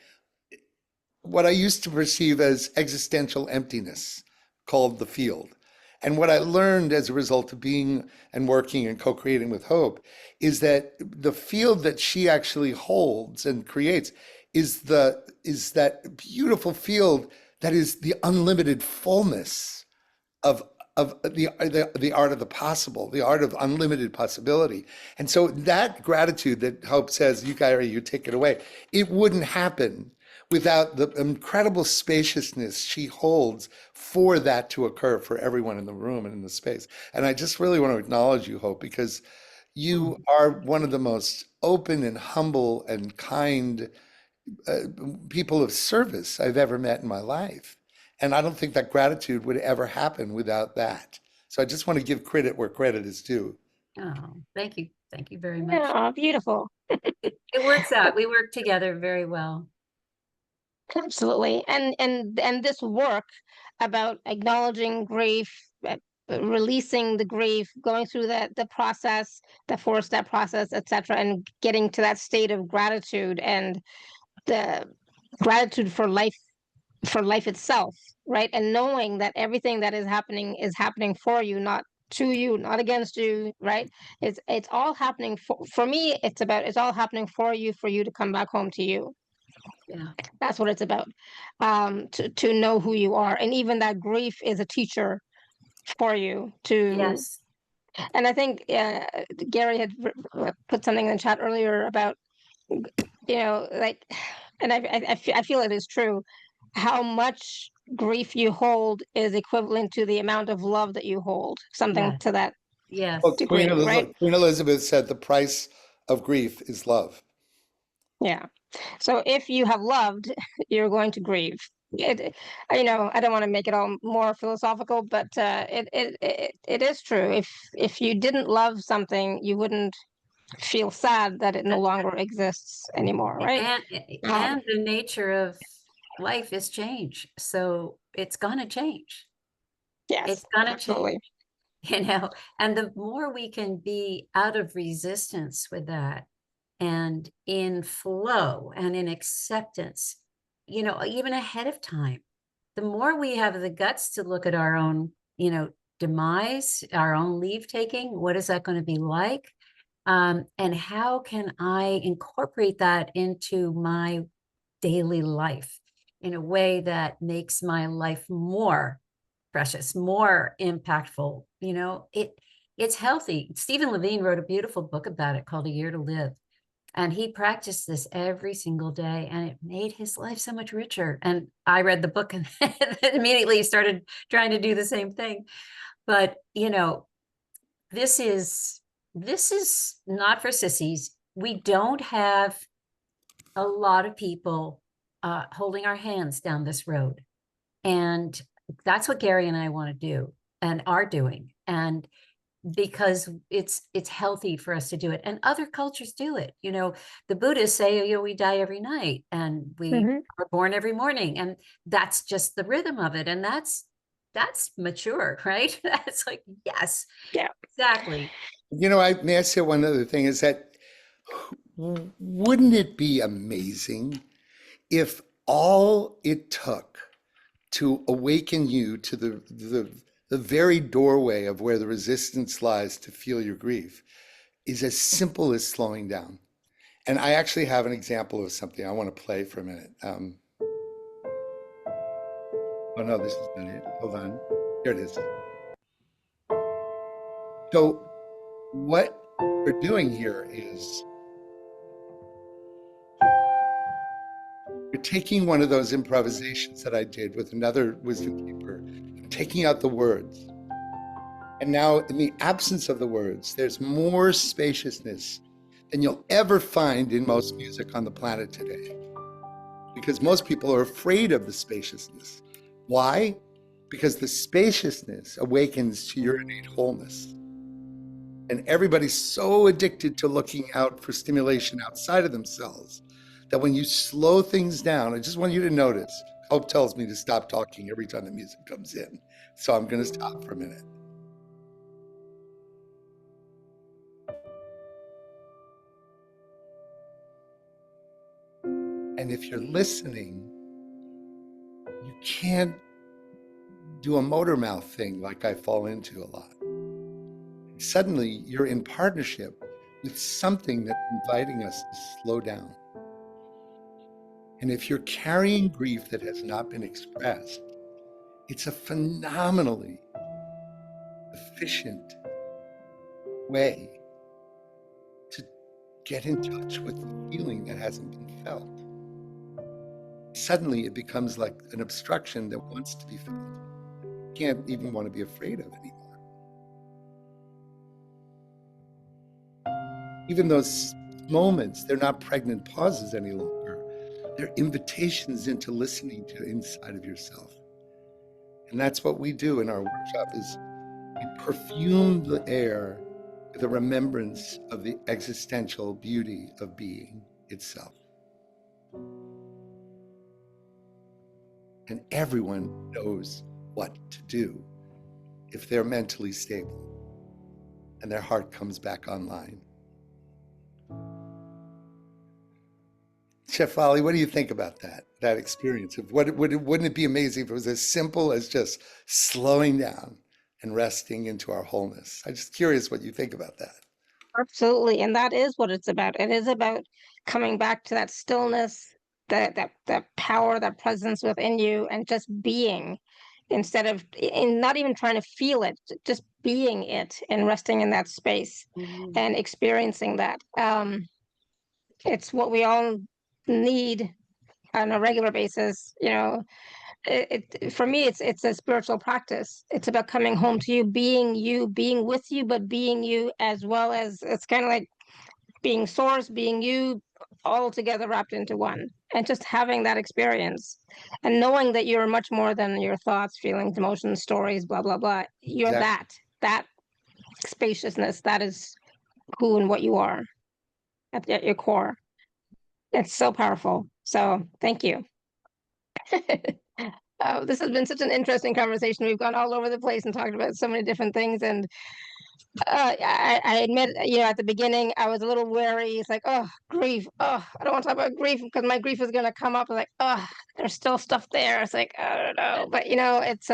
what I used to perceive as existential emptiness called the field. And what I learned as a result of being and working and co-creating with Hope is that the field that she actually holds and creates is that beautiful field that is the unlimited fullness of the art of the possible, the art of unlimited possibility. And so that gratitude that Hope says, you Gary, you take it away, it wouldn't happen without the incredible spaciousness she holds for that to occur for everyone in the room and in the space. And I just really want to acknowledge you, Hope, because Mm, you are one of the most open and humble and kind uh, people of service I've ever met in my life. And I don't think that gratitude would ever happen without that. So I just want to give credit where credit is due. oh, thank you. Thank you very much. Yeah, beautiful. It works out. We work together very well. Absolutely. And this work about acknowledging grief, releasing the grief, going through the process, the 4-step process, etc., and getting to that state of gratitude and the gratitude for life itself, right? And knowing that everything that is happening for you, not to you, not against you, right? It's all happening for me. It's all happening for you to come back home to you. Yeah. That's what it's about. To know who you are, and even that grief is a teacher for you to. Yes. And I think Gary had put something in the chat earlier about, like, and I feel it is true. How much grief you hold is equivalent to the amount of love that you hold. Something Yeah. to that Yes. Well, degree, right? Queen Elizabeth said the price of grief is love. Yeah. So if you have loved, you're going to grieve. I don't want to make it all more philosophical, but it is true. If you didn't love something, you wouldn't feel sad that it no longer exists anymore, right? And the nature of life is change. So it's gonna change. Yes, It's gonna absolutely. change, and the more we can be out of resistance with that and in flow and in acceptance, even ahead of time, the more we have the guts to look at our own, demise, our own leave taking, what is that going to be like? And how can I incorporate that into my daily life in a way that makes my life more precious, more impactful? It's healthy. Stephen Levine wrote a beautiful book about it called A Year to Live. And he practiced this every single day, and it made his life so much richer. And I read the book and immediately started trying to do the same thing. But, this is not for sissies. We don't have a lot of people holding our hands down this road. And that's what Gary and I want to do and are doing. And because it's healthy for us to do it, and other cultures do it. The Buddhists say, we die every night and we are born every morning, and that's just the rhythm of it. And that's mature, right? That's like, yes, Yeah. exactly. I may I say one other thing is that wouldn't it be amazing if all it took to awaken you to the very doorway of where the resistance lies to feel your grief is as simple as slowing down? And I actually have an example of something I want to play for a minute. Oh no, this is not it. Hold on. Here it is. So what we're doing here is we're taking one of those improvisations that I did with another wisdom keeper, taking out the words. And now, in the absence of the words, there's more spaciousness than you'll ever find in most music on the planet today. Because most people are afraid of the spaciousness. Why? Because the spaciousness awakens to your innate wholeness. And everybody's so addicted to looking out for stimulation outside of themselves that when you slow things down, I just want you to notice, Hope tells me to stop talking every time the music comes in. So I'm going to stop for a minute. And if you're listening, you can't do a motor mouth thing like I fall into a lot. Suddenly, you're in partnership with something that's inviting us to slow down. And if you're carrying grief that has not been expressed, it's a phenomenally efficient way to get in touch with the feeling that hasn't been felt. Suddenly, it becomes like an obstruction that wants to be felt. You can't even want to be afraid of anymore. Even those moments, they're not pregnant pauses any longer. They're invitations into listening to inside of yourself. And that's what we do in our workshop is we perfume the air with a remembrance of the existential beauty of being itself. And everyone knows what to do if they're mentally stable and their heart comes back online. Shefali, what do you think about that experience? Of wouldn't it be amazing if it was as simple as just slowing down and resting into our wholeness? I'm just curious what you think about that. Absolutely. And that is what it's about. It is about coming back to that stillness, that power, that presence within you, and just being instead of and not even trying to feel it, just being it and resting in that space and experiencing that. It's what we all need on a regular basis. For me, it's a spiritual practice. It's about coming home to you, being with you, but being you as well as it's kind of like being source, being you, all together wrapped into one, and just having that experience and knowing that you're much more than your thoughts, feelings, emotions, stories, blah blah blah. You're Exactly. that spaciousness. That is who and what you are at your core. It's so powerful. So thank you. This has been such an interesting conversation. We've gone all over the place and talked about so many different things. And I admit, at the beginning, I was a little wary. It's like, oh, grief. Oh, I don't want to talk about grief because my grief is going to come up. Like, oh, there's still stuff there. It's like, I don't know. But, it's,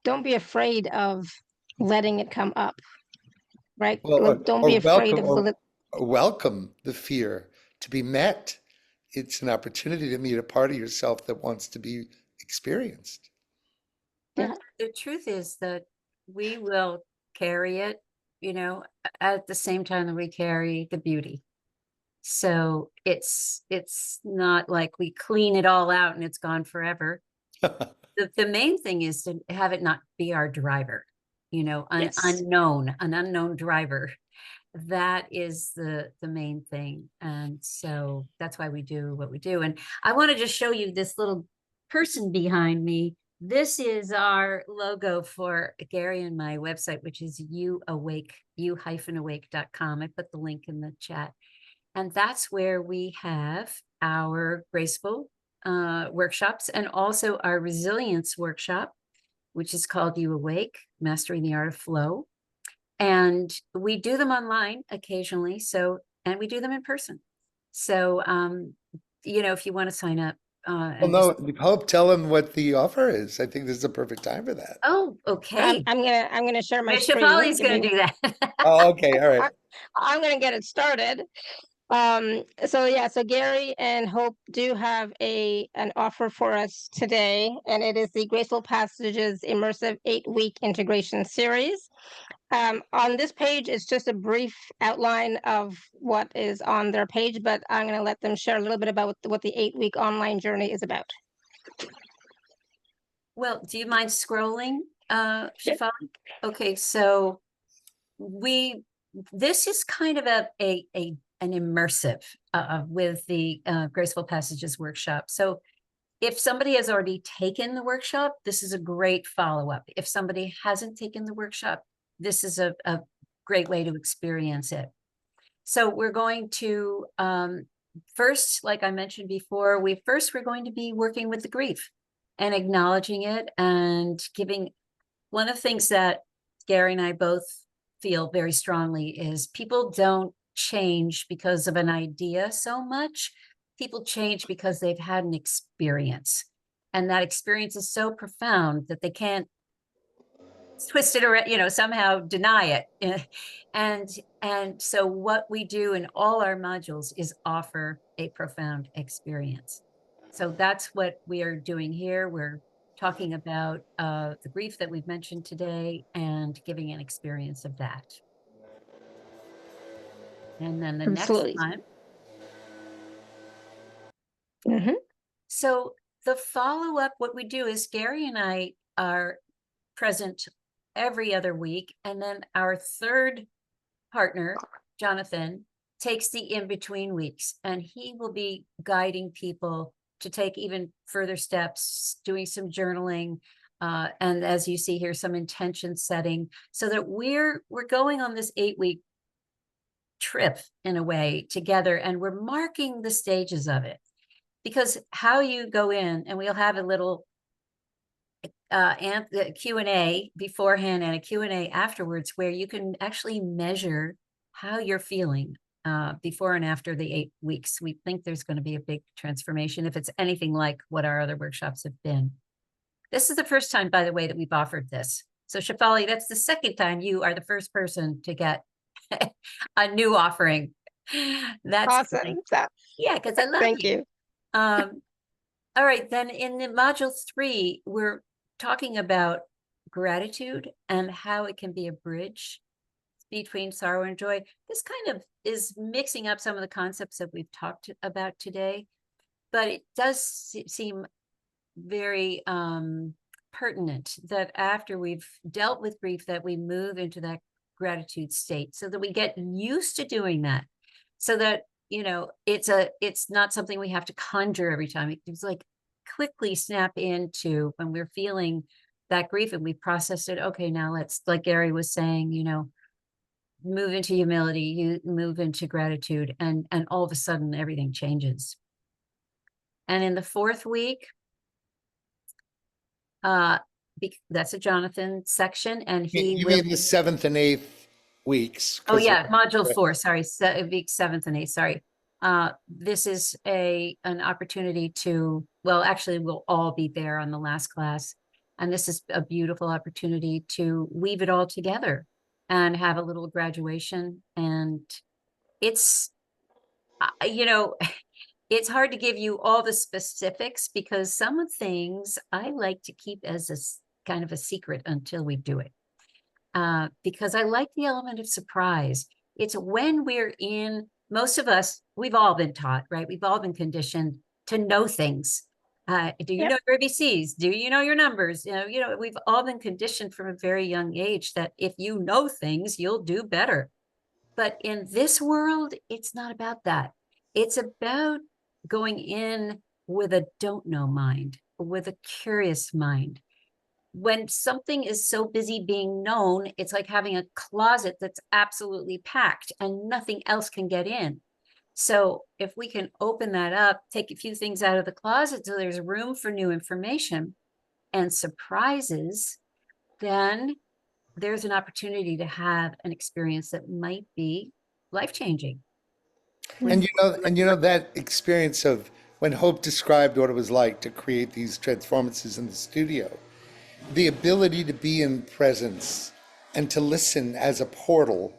don't be afraid of letting it come up, right? Well, Don't be afraid of welcome the fear to be met. It's an opportunity to meet a part of yourself that wants to be experienced. Yeah. The truth is that we will carry it, at the same time that we carry the beauty. So it's not like we clean it all out and it's gone forever. The main thing is to have it not be our driver, an unknown driver. That is the main thing. And so that's why we do what we do. And I want to just show you this little person behind me. This is our logo for Gary and my website, which is u-awake.com. I put the link in the chat. And that's where we have our graceful workshops and also our resilience workshop, which is called You Awake, Mastering the Art of Flow. And we do them online occasionally. And we do them in person. So, if you want to sign up. Well, no, Hope, tell them what the offer is. I think this is a perfect time for that. Oh, okay. I'm gonna share my screen. Shefali's going to do that. Oh, okay. All right. I'm gonna get it started. So Gary and Hope do have an offer for us today, and it is the Graceful Passages Immersive 8-Week Integration Series. On this page, it's just a brief outline of what is on their page, but I'm going to let them share a little bit about what the 8-week online journey is about. Well, do you mind scrolling, Shefali? Okay, so this is kind of an immersive with the Graceful Passages workshop. So if somebody has already taken the workshop, this is a great follow-up. If somebody hasn't taken the workshop, this is a great way to experience it. So we're going to, first, like I mentioned before, we're going to be working with the grief and acknowledging it and giving. One of the things that Gary and I both feel very strongly is people don't change because of an idea so much. People change because they've had an experience. And that experience is so profound that they can't twist it around, somehow deny it. And so what we do in all our modules is offer a profound experience. So that's what we are doing here. We're talking about the grief that we've mentioned today and giving an experience of that. And then the Absolutely. next one. Mm-hmm. So the follow-up, what we do is Gary and I are present every other week. And then our third partner, Jonathan, takes the in-between weeks, and he will be guiding people to take even further steps, doing some journaling. And as you see here, some intention setting, so that we're going on this 8-week trip in a way together, and we're marking the stages of it. Because how you go in, and we'll have a little and the Q&A beforehand and a Q&A afterwards, where you can actually measure how you're feeling before and after the 8 weeks. We think there's going to be a big transformation if it's anything like what our other workshops have been. This is the first time, by the way, that we've offered this. So Shefali, that's the second time you are the first person to get a new offering. That's Awesome. yeah, because I love Thank you. you. All right, then in the module 3, we're talking about gratitude and how it can be a bridge between sorrow and joy. This kind of is mixing up some of the concepts that we've talked about today, but it does seem very pertinent that after we've dealt with grief, that we move into that gratitude state, so that we get used to doing that, so that, you know, it's not something we have to conjure every time. It's like quickly snap into when we're feeling that grief and we processed it. Okay, now let's, like Gary was saying, you know, move into humility, you move into gratitude, and all of a sudden everything changes. And in the 4th week, that's a Jonathan section, and he You will. mean the 7th and 8th weeks? Oh 'cause yeah, module right. 4. Sorry, week 7th and 8th. Sorry. This is an opportunity to. Well, actually, we'll all be there on the last class, and this is a beautiful opportunity to weave it all together and have a little graduation. And it's, you know, it's hard to give you all the specifics because some of things I like to keep as a kind of a secret until we do it. Because I like the element of surprise. It's when we're in, most of us, we've all been taught, right? We've all been conditioned to know things. Do you Yep. know your ABCs? Do you know your numbers? You know, we've all been conditioned from a very young age that if you know things, you'll do better. But in this world, it's not about that. It's about going in with a don't know mind, with a curious mind. When something is so busy being known, it's like having a closet that's absolutely packed and nothing else can get in. So if we can open that up, take a few things out of the closet so there's room for new information and surprises, then there's an opportunity to have an experience that might be life-changing. And you know that experience of when Hope described what it was like to create these transformances in the studio, the ability to be in presence and to listen as a portal,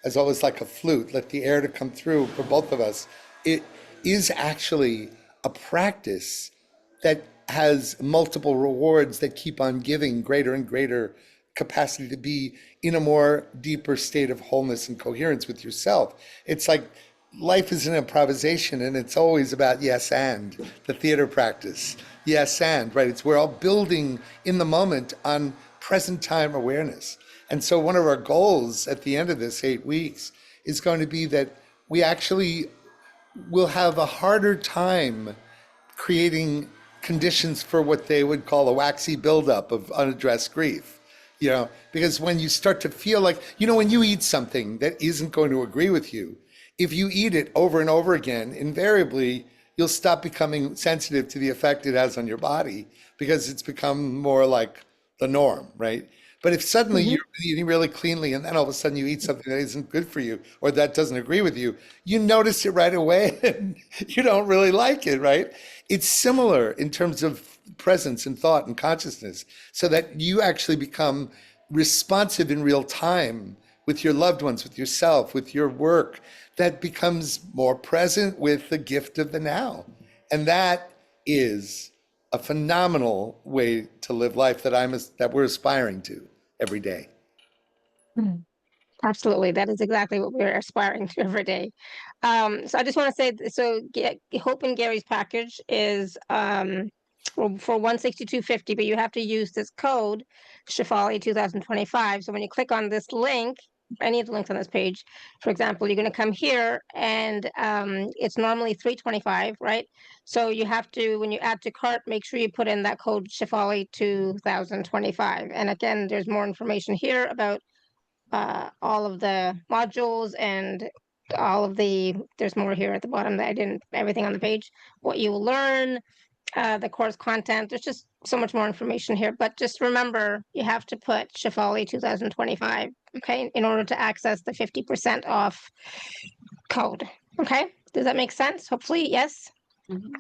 as always like a flute, let the air to come through for both of us, it is actually a practice that has multiple rewards that keep on giving greater and greater capacity to be in a more deeper state of wholeness and coherence with yourself. It's like life is an improvisation and it's always about yes and the theater practice. Yes and, right? It's we're all building in the moment on present time awareness. And so one of our goals at the end of this 8 weeks is going to be that we actually will have a harder time creating conditions for what they would call a waxy buildup of unaddressed grief. You know, because when you start to feel like, you know, when you eat something that isn't going to agree with you, if you eat it over and over again, invariably you'll stop becoming sensitive to the effect it has on your body because it's become more like the norm, right? But if suddenly you're eating really cleanly and then all of a sudden you eat something that isn't good for you or that doesn't agree with you, you notice it right away and you don't really like it, right? It's similar in terms of presence and thought and consciousness, so that you actually become responsive in real time with your loved ones, with yourself, with your work, that becomes more present with the gift of the now. And that is a phenomenal way to live life that we're aspiring to every day. Absolutely. That is exactly what we're aspiring to every day. So I just want to say, so Hope and Gary's package is for 162.50, but you have to use this code Shefali 2025. So when you click on this link, any of the links on this page, for example, you're going to come here and it's normally 325, right? So you have to, when you add to cart, make sure you put in that code Shefali 2025. And again, there's more information here about all of the modules and all of the, there's more here at the bottom that I didn't, everything on the page, what you will learn, the course content. There's just so much more information here, but just remember you have to put Shefali 2025, okay, in order to access the 50% off code. Okay, does that make sense? Hopefully, yes. Mhm.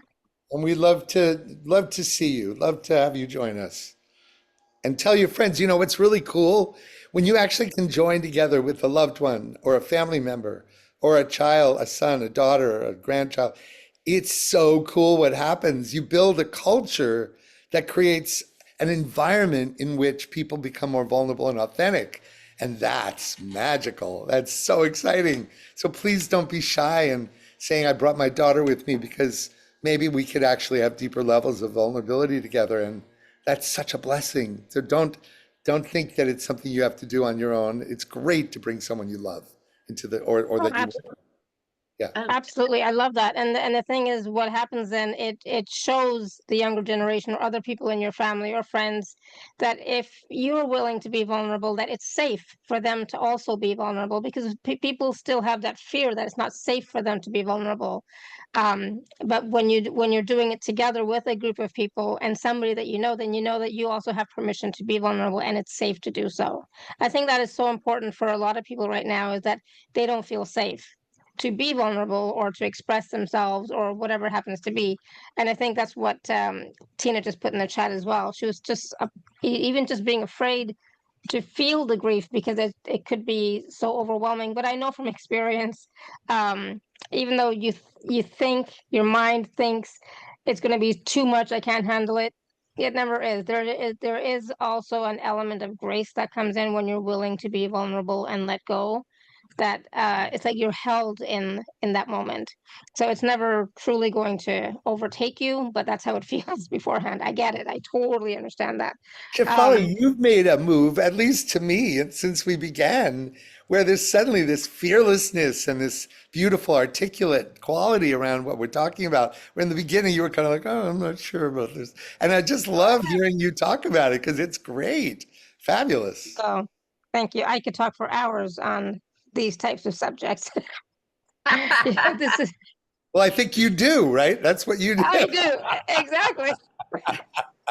And we love to see you, love to have you join us. And tell your friends, what's really cool? When you actually can join together with a loved one or a family member or a child, a son, a daughter, a grandchild, it's so cool what happens. You build a culture that creates an environment in which people become more vulnerable and authentic. And that's magical. That's so exciting. So please don't be shy in saying, I brought my daughter with me because maybe we could actually have deeper levels of vulnerability together. And that's such a blessing. So don't think that it's something you have to do on your own. It's great to bring someone you love into the or Oh, that you yeah. absolutely. I love that. And the thing is, what happens then, it shows the younger generation or other people in your family or friends that if you're willing to be vulnerable, that it's safe for them to also be vulnerable, because people still have that fear that it's not safe for them to be vulnerable. But when you're doing it together with a group of people and somebody that then you know that you also have permission to be vulnerable and it's safe to do so. I think that is so important for a lot of people right now, is that they don't feel safe to be vulnerable or to express themselves or whatever it happens to be. And I think that's what Tina just put in the chat as well. She was just even just being afraid to feel the grief because it could be so overwhelming. But I know from experience, um, even though you think, your mind thinks it's going to be too much, I can't handle it, it never is. There is also an element of grace that comes in when you're willing to be vulnerable and let go, that it's like you're held in that moment. So it's never truly going to overtake you, but that's how it feels beforehand. I get it. I totally understand that. Um, Shefali, you've made a move, at least to me, and since we began, where there's suddenly this fearlessness and this beautiful, articulate quality around what we're talking about. Where in the beginning you were kind of like, oh, I'm not sure about this. And I just love hearing you talk about it because it's great. Fabulous. so thank you. I could talk for hours on these types of subjects. Yeah, this is, Well, I think you do, right? That's what you do. I do, exactly.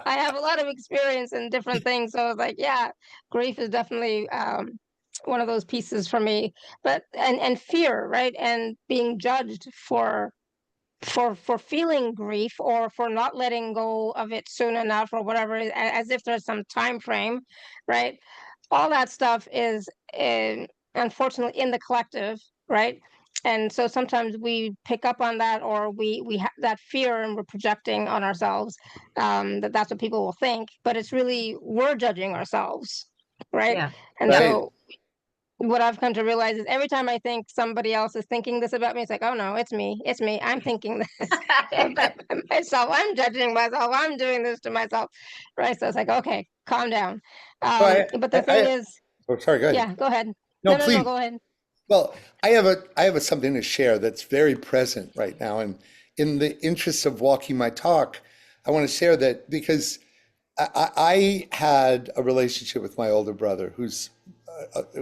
I have a lot of experience in different things, so it's like, yeah, grief is definitely one of those pieces for me. But and fear, right, and being judged for feeling grief or for not letting go of it soon enough or whatever, as if there's some time frame, right? All that stuff is unfortunately in the collective, right? And so sometimes we pick up on that, or we have that fear and we're projecting on ourselves, that that's what people will think, but it's really we're judging ourselves, right? Yeah. And Right. so what I've come to realize is every time I think somebody else is thinking this about me, it's like, oh no, it's me. It's me. I'm thinking this about myself. I'm judging myself. I'm doing this to myself. Right. So it's like, okay, calm down. So But the thing is, oh, sorry, go ahead. yeah, go ahead. No, No, no, no, please. go ahead. Well, I have something to share that's very present right now, and in the interest of walking my talk, I want to share that because I had a relationship with my older brother who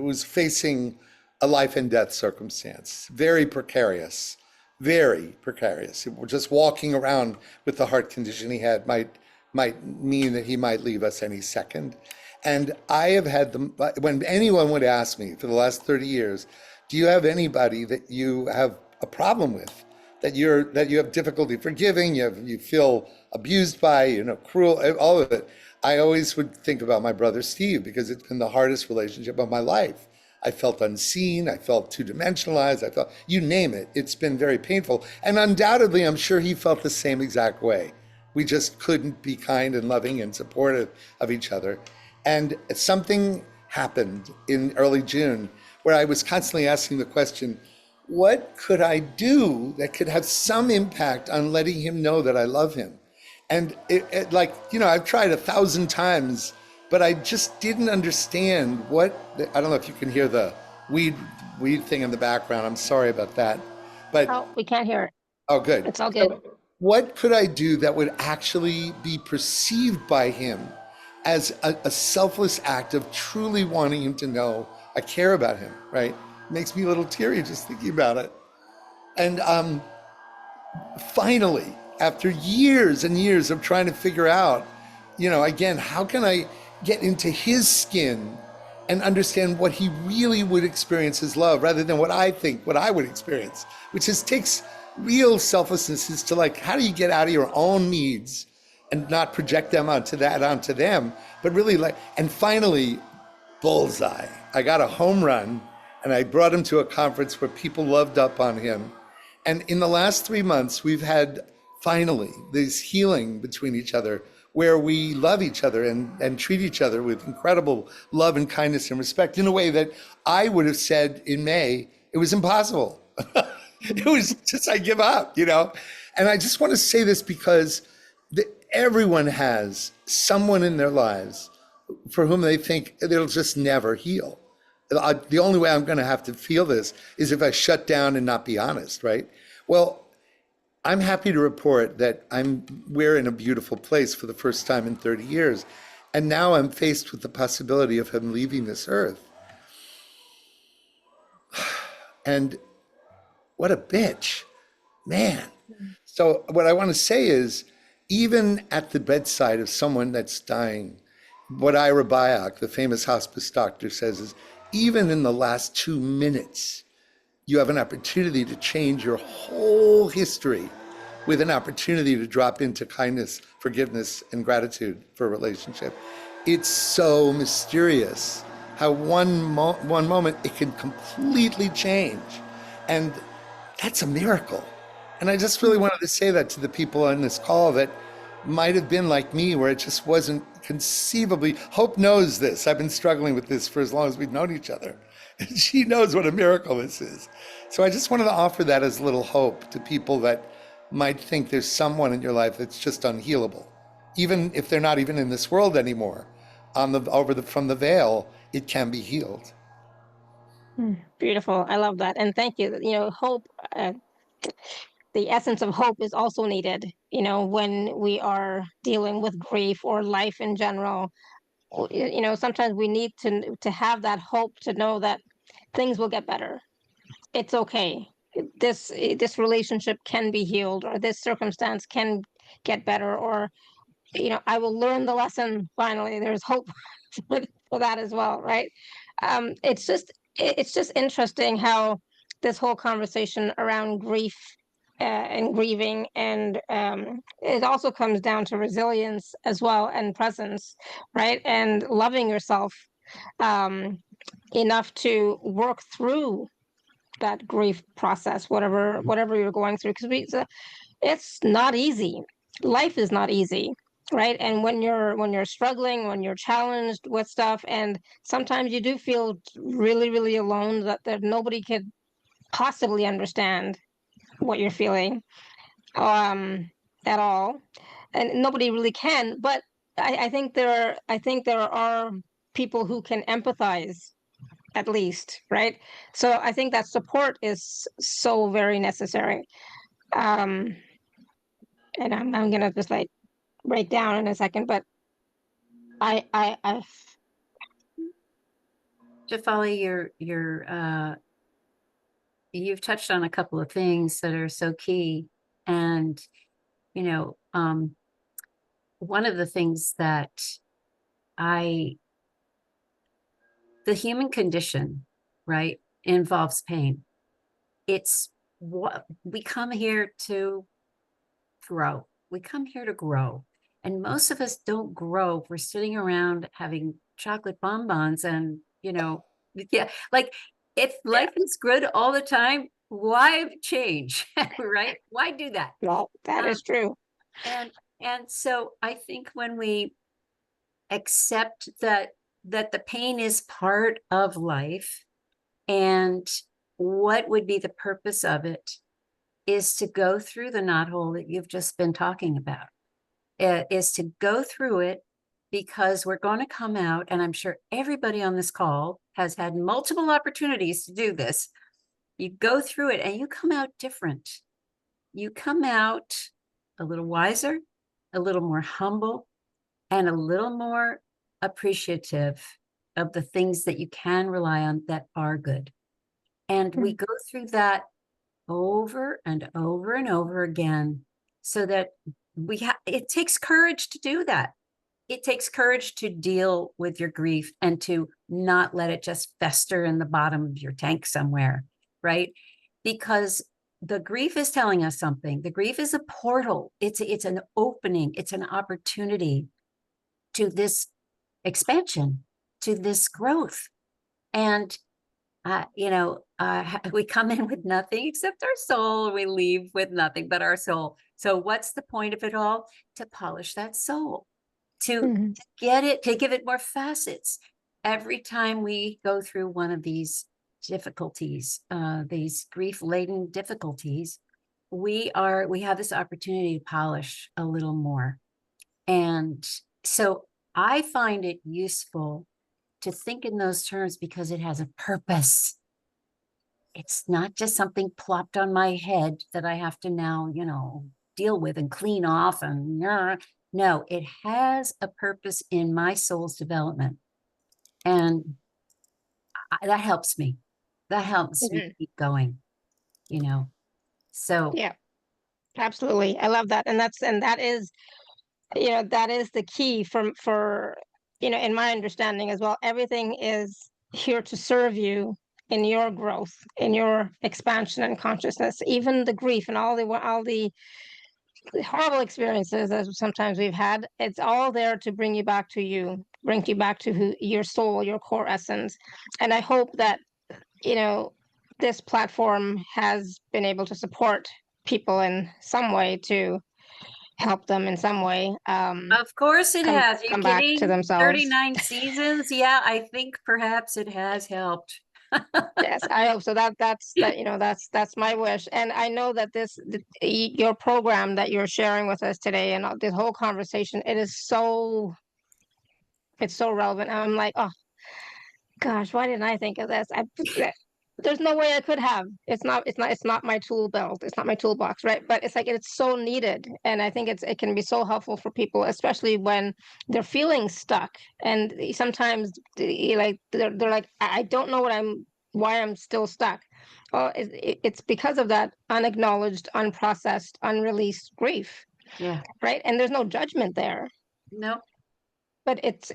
was facing a life and death circumstance, very precarious. Just walking around with the heart condition he had might mean that he might leave us any second. And I have had when anyone would ask me for the last 30 years, do you have anybody that you have a problem with, that you have difficulty forgiving, you feel abused by, cruel, all of it? I always would think about my brother Steve because it's been the hardest relationship of my life. I felt unseen. I felt two-dimensionalized. I felt, you name it. It's been very painful. And undoubtedly, I'm sure he felt the same exact way. We just couldn't be kind and loving and supportive of each other. And something happened in early June where I was constantly asking the question, what could I do that could have some impact on letting him know that I love him? And I've tried 1,000 times, but I just didn't understand I don't know if you can hear the weed thing in the background. I'm sorry about that. But, Oh, we can't hear it. oh, good. It's all good. What could I do that would actually be perceived by him as a selfless act of truly wanting him to know I care about him, right? It makes me a little teary just thinking about it. And finally, after years and years of trying to figure out, again, how can I get into his skin and understand what he really would experience as love rather than what I think, what I would experience, which is takes real selflessness is to like, how do you get out of your own needs and not project them onto them, but really like, and finally, bullseye. I got a home run and I brought him to a conference where people loved up on him. And in the last 3 months, we've had finally this healing between each other where we love each other and treat each other with incredible love and kindness and respect in a way that I would have said in May, it was impossible. It was just, I give up, And I just want to say this because everyone has someone in their lives for whom they think it'll just never heal. The only way I'm going to have to feel this is if I shut down and not be honest, right? Well, I'm happy to report that we're in a beautiful place for the first time in 30 years. And now I'm faced with the possibility of him leaving this earth. And what a bitch, man. So what I want to say is, even at the bedside of someone that's dying, what Ira Byock, the famous hospice doctor, says is, even in the last 2 minutes, you have an opportunity to change your whole history with an opportunity to drop into kindness, forgiveness, and gratitude for a relationship. It's so mysterious how one moment it can completely change. And that's a miracle. And I just really wanted to say that to the people on this call that might have been like me, where it just wasn't conceivably. Hope knows this. I've been struggling with this for as long as we've known each other. And she knows what a miracle this is. So I just wanted to offer that as a little hope to people that might think there's someone in your life that's just unhealable. Even if they're not even in this world anymore, from the veil, it can be healed. Beautiful. I love that. And thank you. Hope, the essence of hope is also needed, when we are dealing with grief or life in general. Sometimes we need to have that hope to know that things will get better. It's okay. This relationship can be healed, or this circumstance can get better, or I will learn the lesson finally. There's hope for that as well, right? It's just interesting how this whole conversation around grief and grieving, and it also comes down to resilience as well, and presence, right? And loving yourself enough to work through that grief process, whatever you're going through, because it's not easy. Life is not easy, right? And when you're struggling, when you're challenged with stuff, and sometimes you do feel really, really alone, that nobody could possibly understand what you're feeling at all, and nobody really can. But I think there are people who can empathize, at least, right? So I think that support is so very necessary. And I'm gonna just like break down in a second, but I Shefali, you've touched on a couple of things that are so key. And, one of the things that the human condition, right, involves pain. It's what we come here to grow. We come here to grow. And most of us don't grow. We're sitting around having chocolate bonbons and, yeah, like if life is good all the time, why change, right? Why do that? well, that is true. And so I think when we accept that the pain is part of life, and what would be the purpose of it is to go through the knothole that you've just been talking about. It is to go through it, because we're going to come out, and I'm sure everybody on this call has had multiple opportunities to do this. You go through it and you come out different. You come out a little wiser, a little more humble, and a little more appreciative of the things that you can rely on that are good. And we go through that over and over and over again, so that it takes courage to do that. It takes courage to deal with your grief and to not let it just fester in the bottom of your tank somewhere, right? Because the grief is telling us something. The grief is a portal. It's an opening. It's an opportunity to this expansion, to this growth. And we come in with nothing except our soul. We leave with nothing but our soul. So what's the point of it all? To polish that soul, to get it, to give it more facets. Every time we go through one of these difficulties, these grief-laden difficulties, we have this opportunity to polish a little more. And so I find it useful to think in those terms because it has a purpose. It's not just something plopped on my head that I have to now, deal with and clean off. And no, it has a purpose in my soul's development. And that helps me. That helps me keep going, So Yeah, absolutely. I love that. And that is the key for in my understanding as well. Everything is here to serve you in your growth, in your expansion and consciousness. Even the grief and all the horrible experiences that sometimes we've had, it's all there to bring you back to your soul, your core essence. And I hope that this platform has been able to support people in some way, to help them in some way of course it has. Are you come back to kidding? themselves. 39 seasons. Yeah, I think perhaps it has helped. Yes, I hope so. That's my wish. And I know that your program that you're sharing with us today, and this whole conversation, it's so relevant. And I'm like, oh gosh, why didn't I think of this? There's no way I could have. It's not my tool belt. It's not my toolbox, right? But it's like, it's so needed. And I think it can be so helpful for people, especially when they're feeling stuck. And sometimes they're like, I don't know why I'm still stuck. Well, it's because of that unacknowledged, unprocessed, unreleased grief. Yeah. Right. And there's no judgment there. No. But it's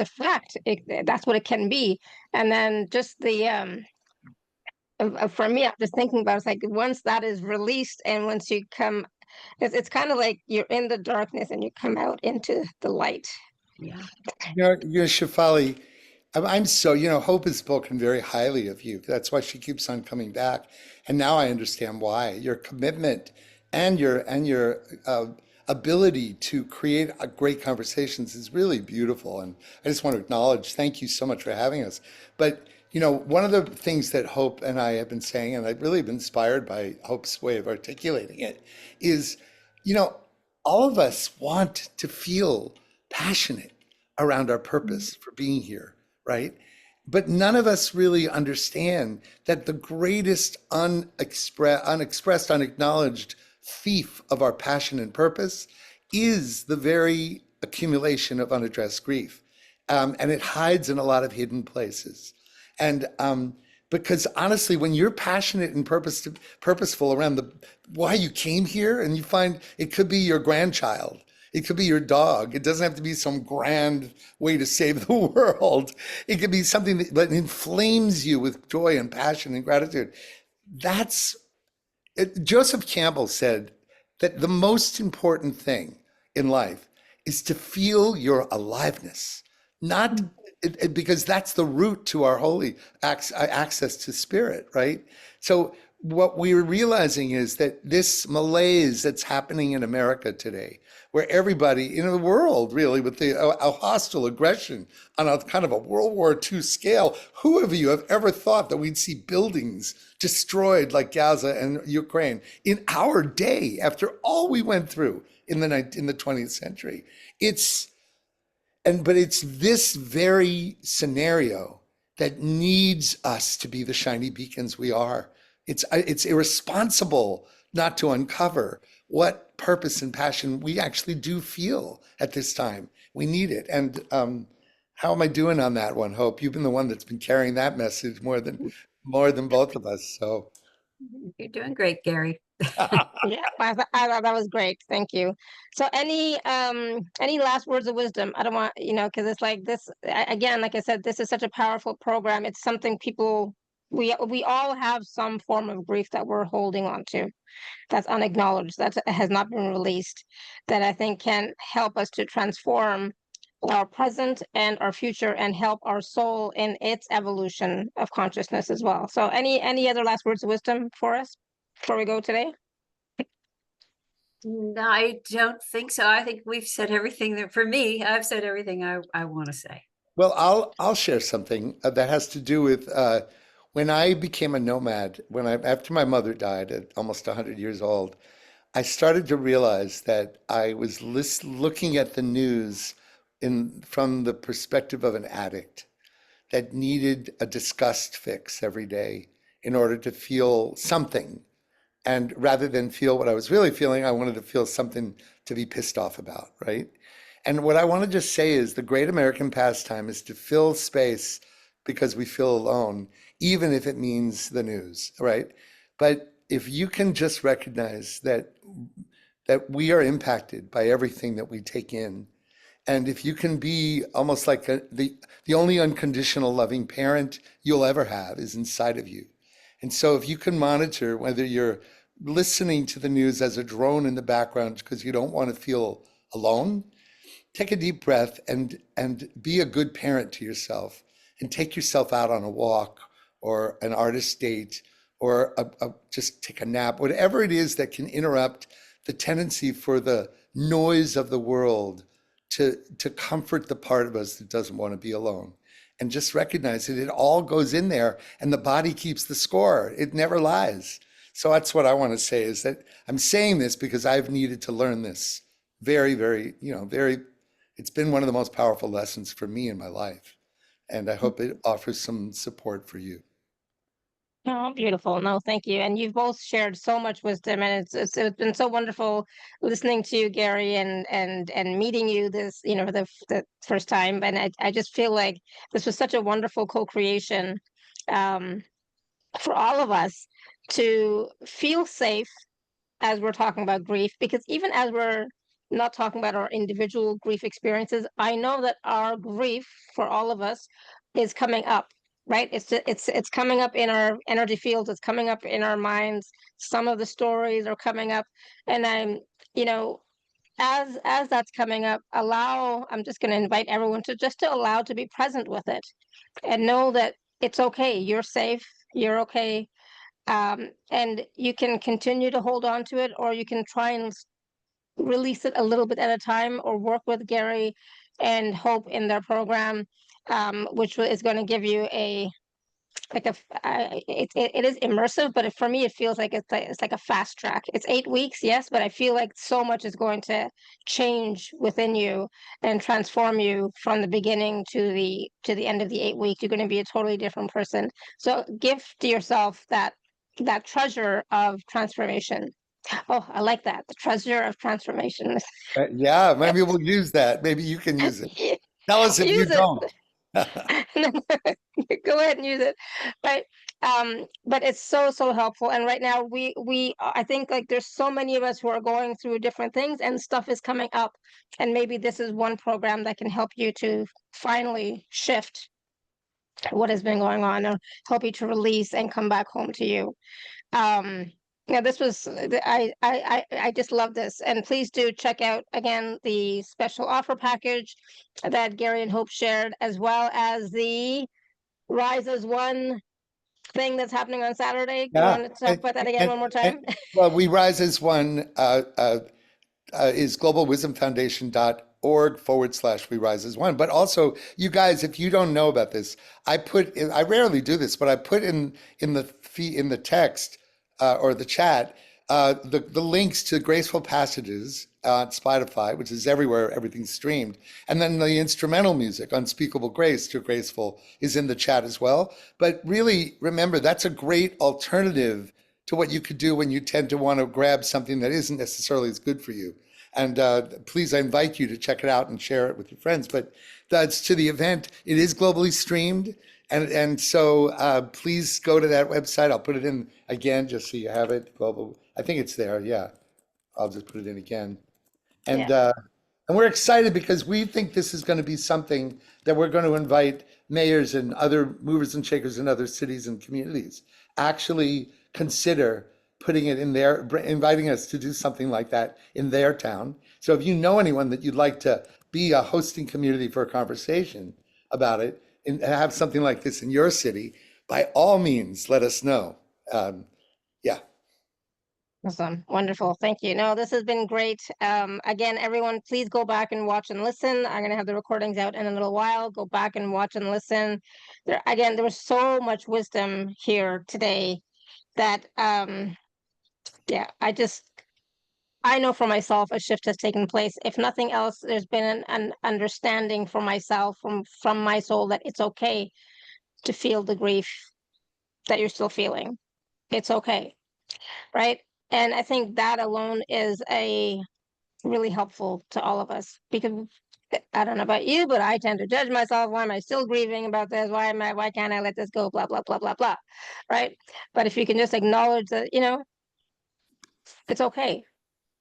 a fact. That's what it can be. And then just for me, I'm just thinking about, it's like, once that is released, and once you come, it's kind of like you're in the darkness and you come out into the light. Yeah. Shefali, I'm so, Hope has spoken very highly of you. That's why she keeps on coming back. And now I understand why. Your commitment and your ability to create great conversations is really beautiful. And I just want to acknowledge, thank you so much for having us. But, one of the things that Hope and I have been saying, and I've really been inspired by Hope's way of articulating it, is, all of us want to feel passionate around our purpose for being here, right? But none of us really understand that the greatest unexpressed, unacknowledged thief of our passion and purpose is the very accumulation of unaddressed grief. And it hides in a lot of hidden places. And because honestly, when you're passionate and purposeful around why you came here, and you find it could be your grandchild, it could be your dog. It doesn't have to be some grand way to save the world. It could be something that inflames you with joy and passion and gratitude. Joseph Campbell said that the most important thing in life is to feel your aliveness, not because that's the root to our holy access to spirit, right? So what we're realizing is that this malaise that's happening in America today, where everybody in the world, really, with the hostile aggression on a kind of a World War II scale, who of you have ever thought that we'd see buildings destroyed like Gaza and Ukraine in our day after all we went through in the 20th century? But it's this very scenario that needs us to be the shiny beacons we are. It's irresponsible not to uncover what purpose and passion we actually do feel at this time. We need it. And how am I doing on that one, Hope? You've been the one that's been carrying that message more than both of us. So you're doing great, Gary. Yeah, I thought that was great. Thank you. So any last words of wisdom? I don't want, because it's like this again, like I said, this is such a powerful program. It's something people we all have some form of grief that we're holding on to, that's unacknowledged, that has not been released, that I think can help us to transform our present and our future and help our soul in its evolution of consciousness as well. So any other last words of wisdom for us before we go today? No, I don't think so. I think we've said everything that, for me, I've said everything I want to say. Well, I'll share something that has to do with when I became a nomad. After my mother died at almost 100 years old, I started to realize that I was looking at the news from the perspective of an addict that needed a disgust fix every day in order to feel something. And rather than feel what I was really feeling, I wanted to feel something to be pissed off about, right? And what I want to just say is the great American pastime is to fill space because we feel alone, even if it means the news, right? But if you can just recognize that we are impacted by everything that we take in, and if you can be almost like the only unconditional loving parent you'll ever have is inside of you. And so if you can monitor whether you're listening to the news as a drone in the background because you don't want to feel alone, take a deep breath and be a good parent to yourself and take yourself out on a walk or an artist date or just take a nap, whatever it is that can interrupt the tendency for the noise of the world to comfort the part of us that doesn't want to be alone. And just recognize that it all goes in there and the body keeps the score. It never lies. So that's what I want to say, is that I'm saying this because I've needed to learn this very, very, it's been one of the most powerful lessons for me in my life. And I hope it offers some support for you. Oh, beautiful. No, thank you. And you've both shared so much wisdom, and it's been so wonderful listening to you, Gary, and meeting you this, for the first time. And I just feel like this was such a wonderful co-creation um, for all of us to feel safe as we're talking about grief, because even as we're not talking about our individual grief experiences, I know that our grief for all of us is coming up, right? It's coming up in our energy fields, it's coming up in our minds. Some of the stories are coming up, and you know, as that's coming up, I'm just going to invite everyone to allow to be present with it and know that it's okay. You're safe. You're okay. And you can continue to hold on to it, or you can try and release it a little bit at a time, or work with Gary and Hope in their program, which is going to give you it is immersive, but for me it feels like it's like a fast track. It's 8 weeks, yes, but I feel like so much is going to change within you and transform you from the beginning to the end of the 8 weeks. You're going to be a totally different person. So gift to yourself that treasure of transformation. Oh, I like that. The treasure of transformation. Yeah, maybe we'll use that. Maybe you can use it. Tell us if you Use it. don't. Go ahead and use it. Right. But it's so helpful. And right now I think, like, there's so many of us who are going through different things and stuff is coming up. And maybe this is one program that can help you to finally shift what has been going on, or help you to release and come back home to you. Um, yeah, this was I just love this, and please do check out again the special offer package that Gary and Hope shared, as well as the Rise as One thing that's happening on Saturday. You Yeah. want to talk about that again one more time? Well, We Rise as One is globalwisdomfoundation.org/ We Rise as One. But also, you guys, if you don't know about this, I rarely do this, but I put in the text or the chat the links to Graceful Passages on Spotify, which is everywhere, everything's streamed. And then the instrumental music, Unspeakable Grace to Graceful, is in the chat as well. But really, remember, that's a great alternative to what you could do when you tend to want to grab something that isn't necessarily as good for you. And please, I invite you to check it out and share it with your friends. But that's to the event. It is globally streamed. And so please go to that website. I'll put it in again just so you have it. Global, I think it's there. Yeah, I'll just put it in again. And Yeah. and we're excited because we think this is going to be something that we're going to invite mayors and other movers and shakers in other cities and communities actually consider putting it in their, inviting us to do something like that in their town. So if you know anyone that you'd like to be a hosting community for a conversation about it and have something like this in your city, by all means, let us know. Yeah. Awesome. Wonderful. Thank you. No, this has been great. Again, everyone, please go back and watch and listen. I'm going to have the recordings out in a little while. Go back and watch and listen. There was so much wisdom here today that, yeah, I know for myself a shift has taken place. If nothing else, there's been an understanding for myself from my soul that it's okay to feel the grief that you're still feeling. It's okay, right? And I think that alone is a really helpful to all of us, because I don't know about you, but I tend to judge myself. Why am I still grieving about this? Why can't I let this go? Blah, blah, blah, blah, blah. Right. But if you can just acknowledge that, it's okay.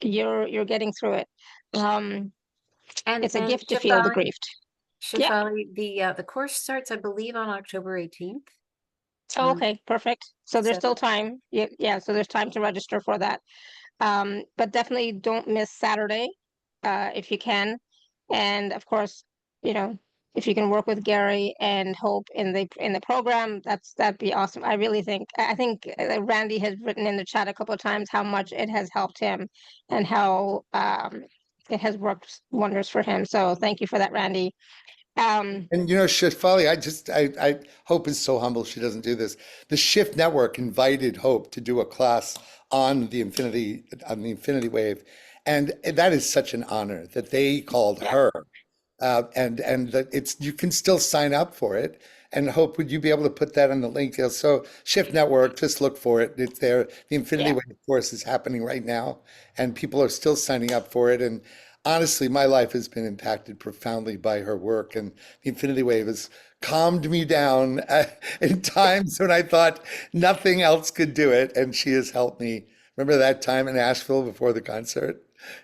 You're getting through it. It's a And gift to feel the grief. Yeah. Shefali, the course starts, I believe, on October 18th. Oh, okay, perfect. So there's So still time. Yeah, so there's time to register for that. But definitely don't miss Saturday, if you can. And of course, if you can work with Gary and Hope in the program, that'd be awesome. I think Randy has written in the chat a couple of times how much it has helped him and how it has worked wonders for him. So thank you for that, Randy. And Shefali, I Hope is so humble she doesn't do this. The Shift Network invited Hope to do a class on the Infinity Wave, and that is such an honor that they called her. And that you can still sign up for it. And Hope, would you be able to put that on the link? So Shift Network, just look for it. It's there. The Infinity Yeah. Wave course is happening right now, and people are still signing up for it. And honestly, my life has been impacted profoundly by her work, and the Infinity Wave has calmed me down in times when I thought nothing else could do it, and she has helped me. Remember that time in Asheville before the concert?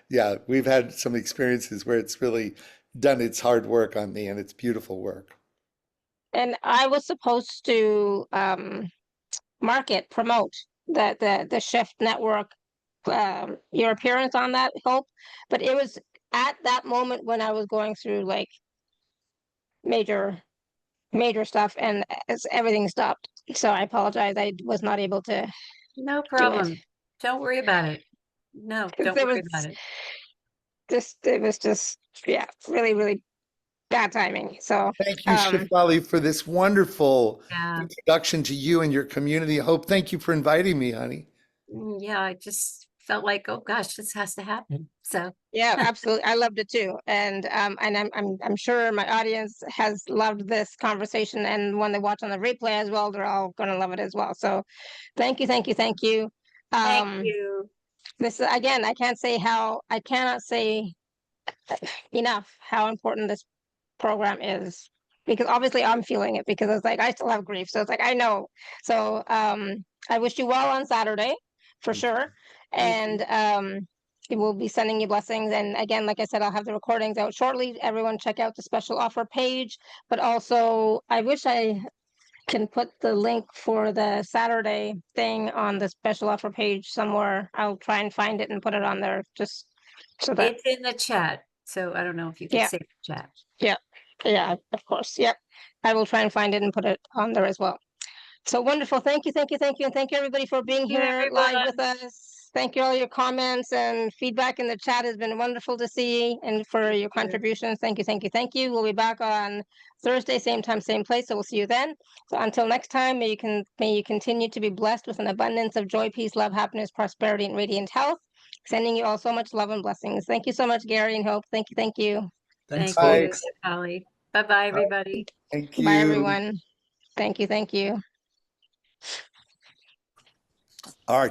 Yeah, we've had some experiences where it's really done its hard work on me, and it's beautiful work. And I was supposed to promote the Shift Network, your appearance on that, Hope, but it was at that moment when I was going through like major stuff, and everything stopped. So I apologize. I was not able to no do it problem. Don't worry about it. No, because don't worry about it. it was just, yeah, really, really bad timing. So Thank you, Shefali, for this wonderful Yeah. introduction to you and your community. Hope, thank you for inviting me, honey. Yeah, I just felt like, oh gosh, this has to happen. So yeah, absolutely. I loved it too. And I'm sure my audience has loved this conversation, and when they watch on the replay as well, they're all gonna love it as well. So thank you, thank you, thank you. thank you. This again, I cannot say enough how important this program is, because obviously I'm feeling it, because it's like I still have grief. So it's like I know. So I wish you well on Saturday for sure. Thank you. And we'll be sending you blessings. And again, like I said, I'll have the recordings out shortly. Everyone check out the special offer page. But also, I wish I can put the link for the Saturday thing on the special offer page somewhere. I'll try and find it and put it on there, just so that, It's in the chat. So I don't know if you can yeah. say the chat. Yeah, of course. Yep. I will try and find it and put it on there as well. So wonderful. Thank you, thank you, thank you. And thank you, everybody, for being Thank you, here live everyone. with us. Thank you, all your comments and feedback in the chat has been wonderful to see, and for your contributions. Thank you, thank you, thank you. We'll be back on Thursday, same time, same place. So we'll see you then. So until next time, may you continue to be blessed with an abundance of joy, peace, love, happiness, prosperity, and radiant health. Sending you all so much love and blessings. Thank you so much, Gary and Hope. Thank you, thank you. Thanks, Thank you, folks. Holly. Bye-bye, everybody. Thank Bye, you. everyone. Thank you, thank you. All right.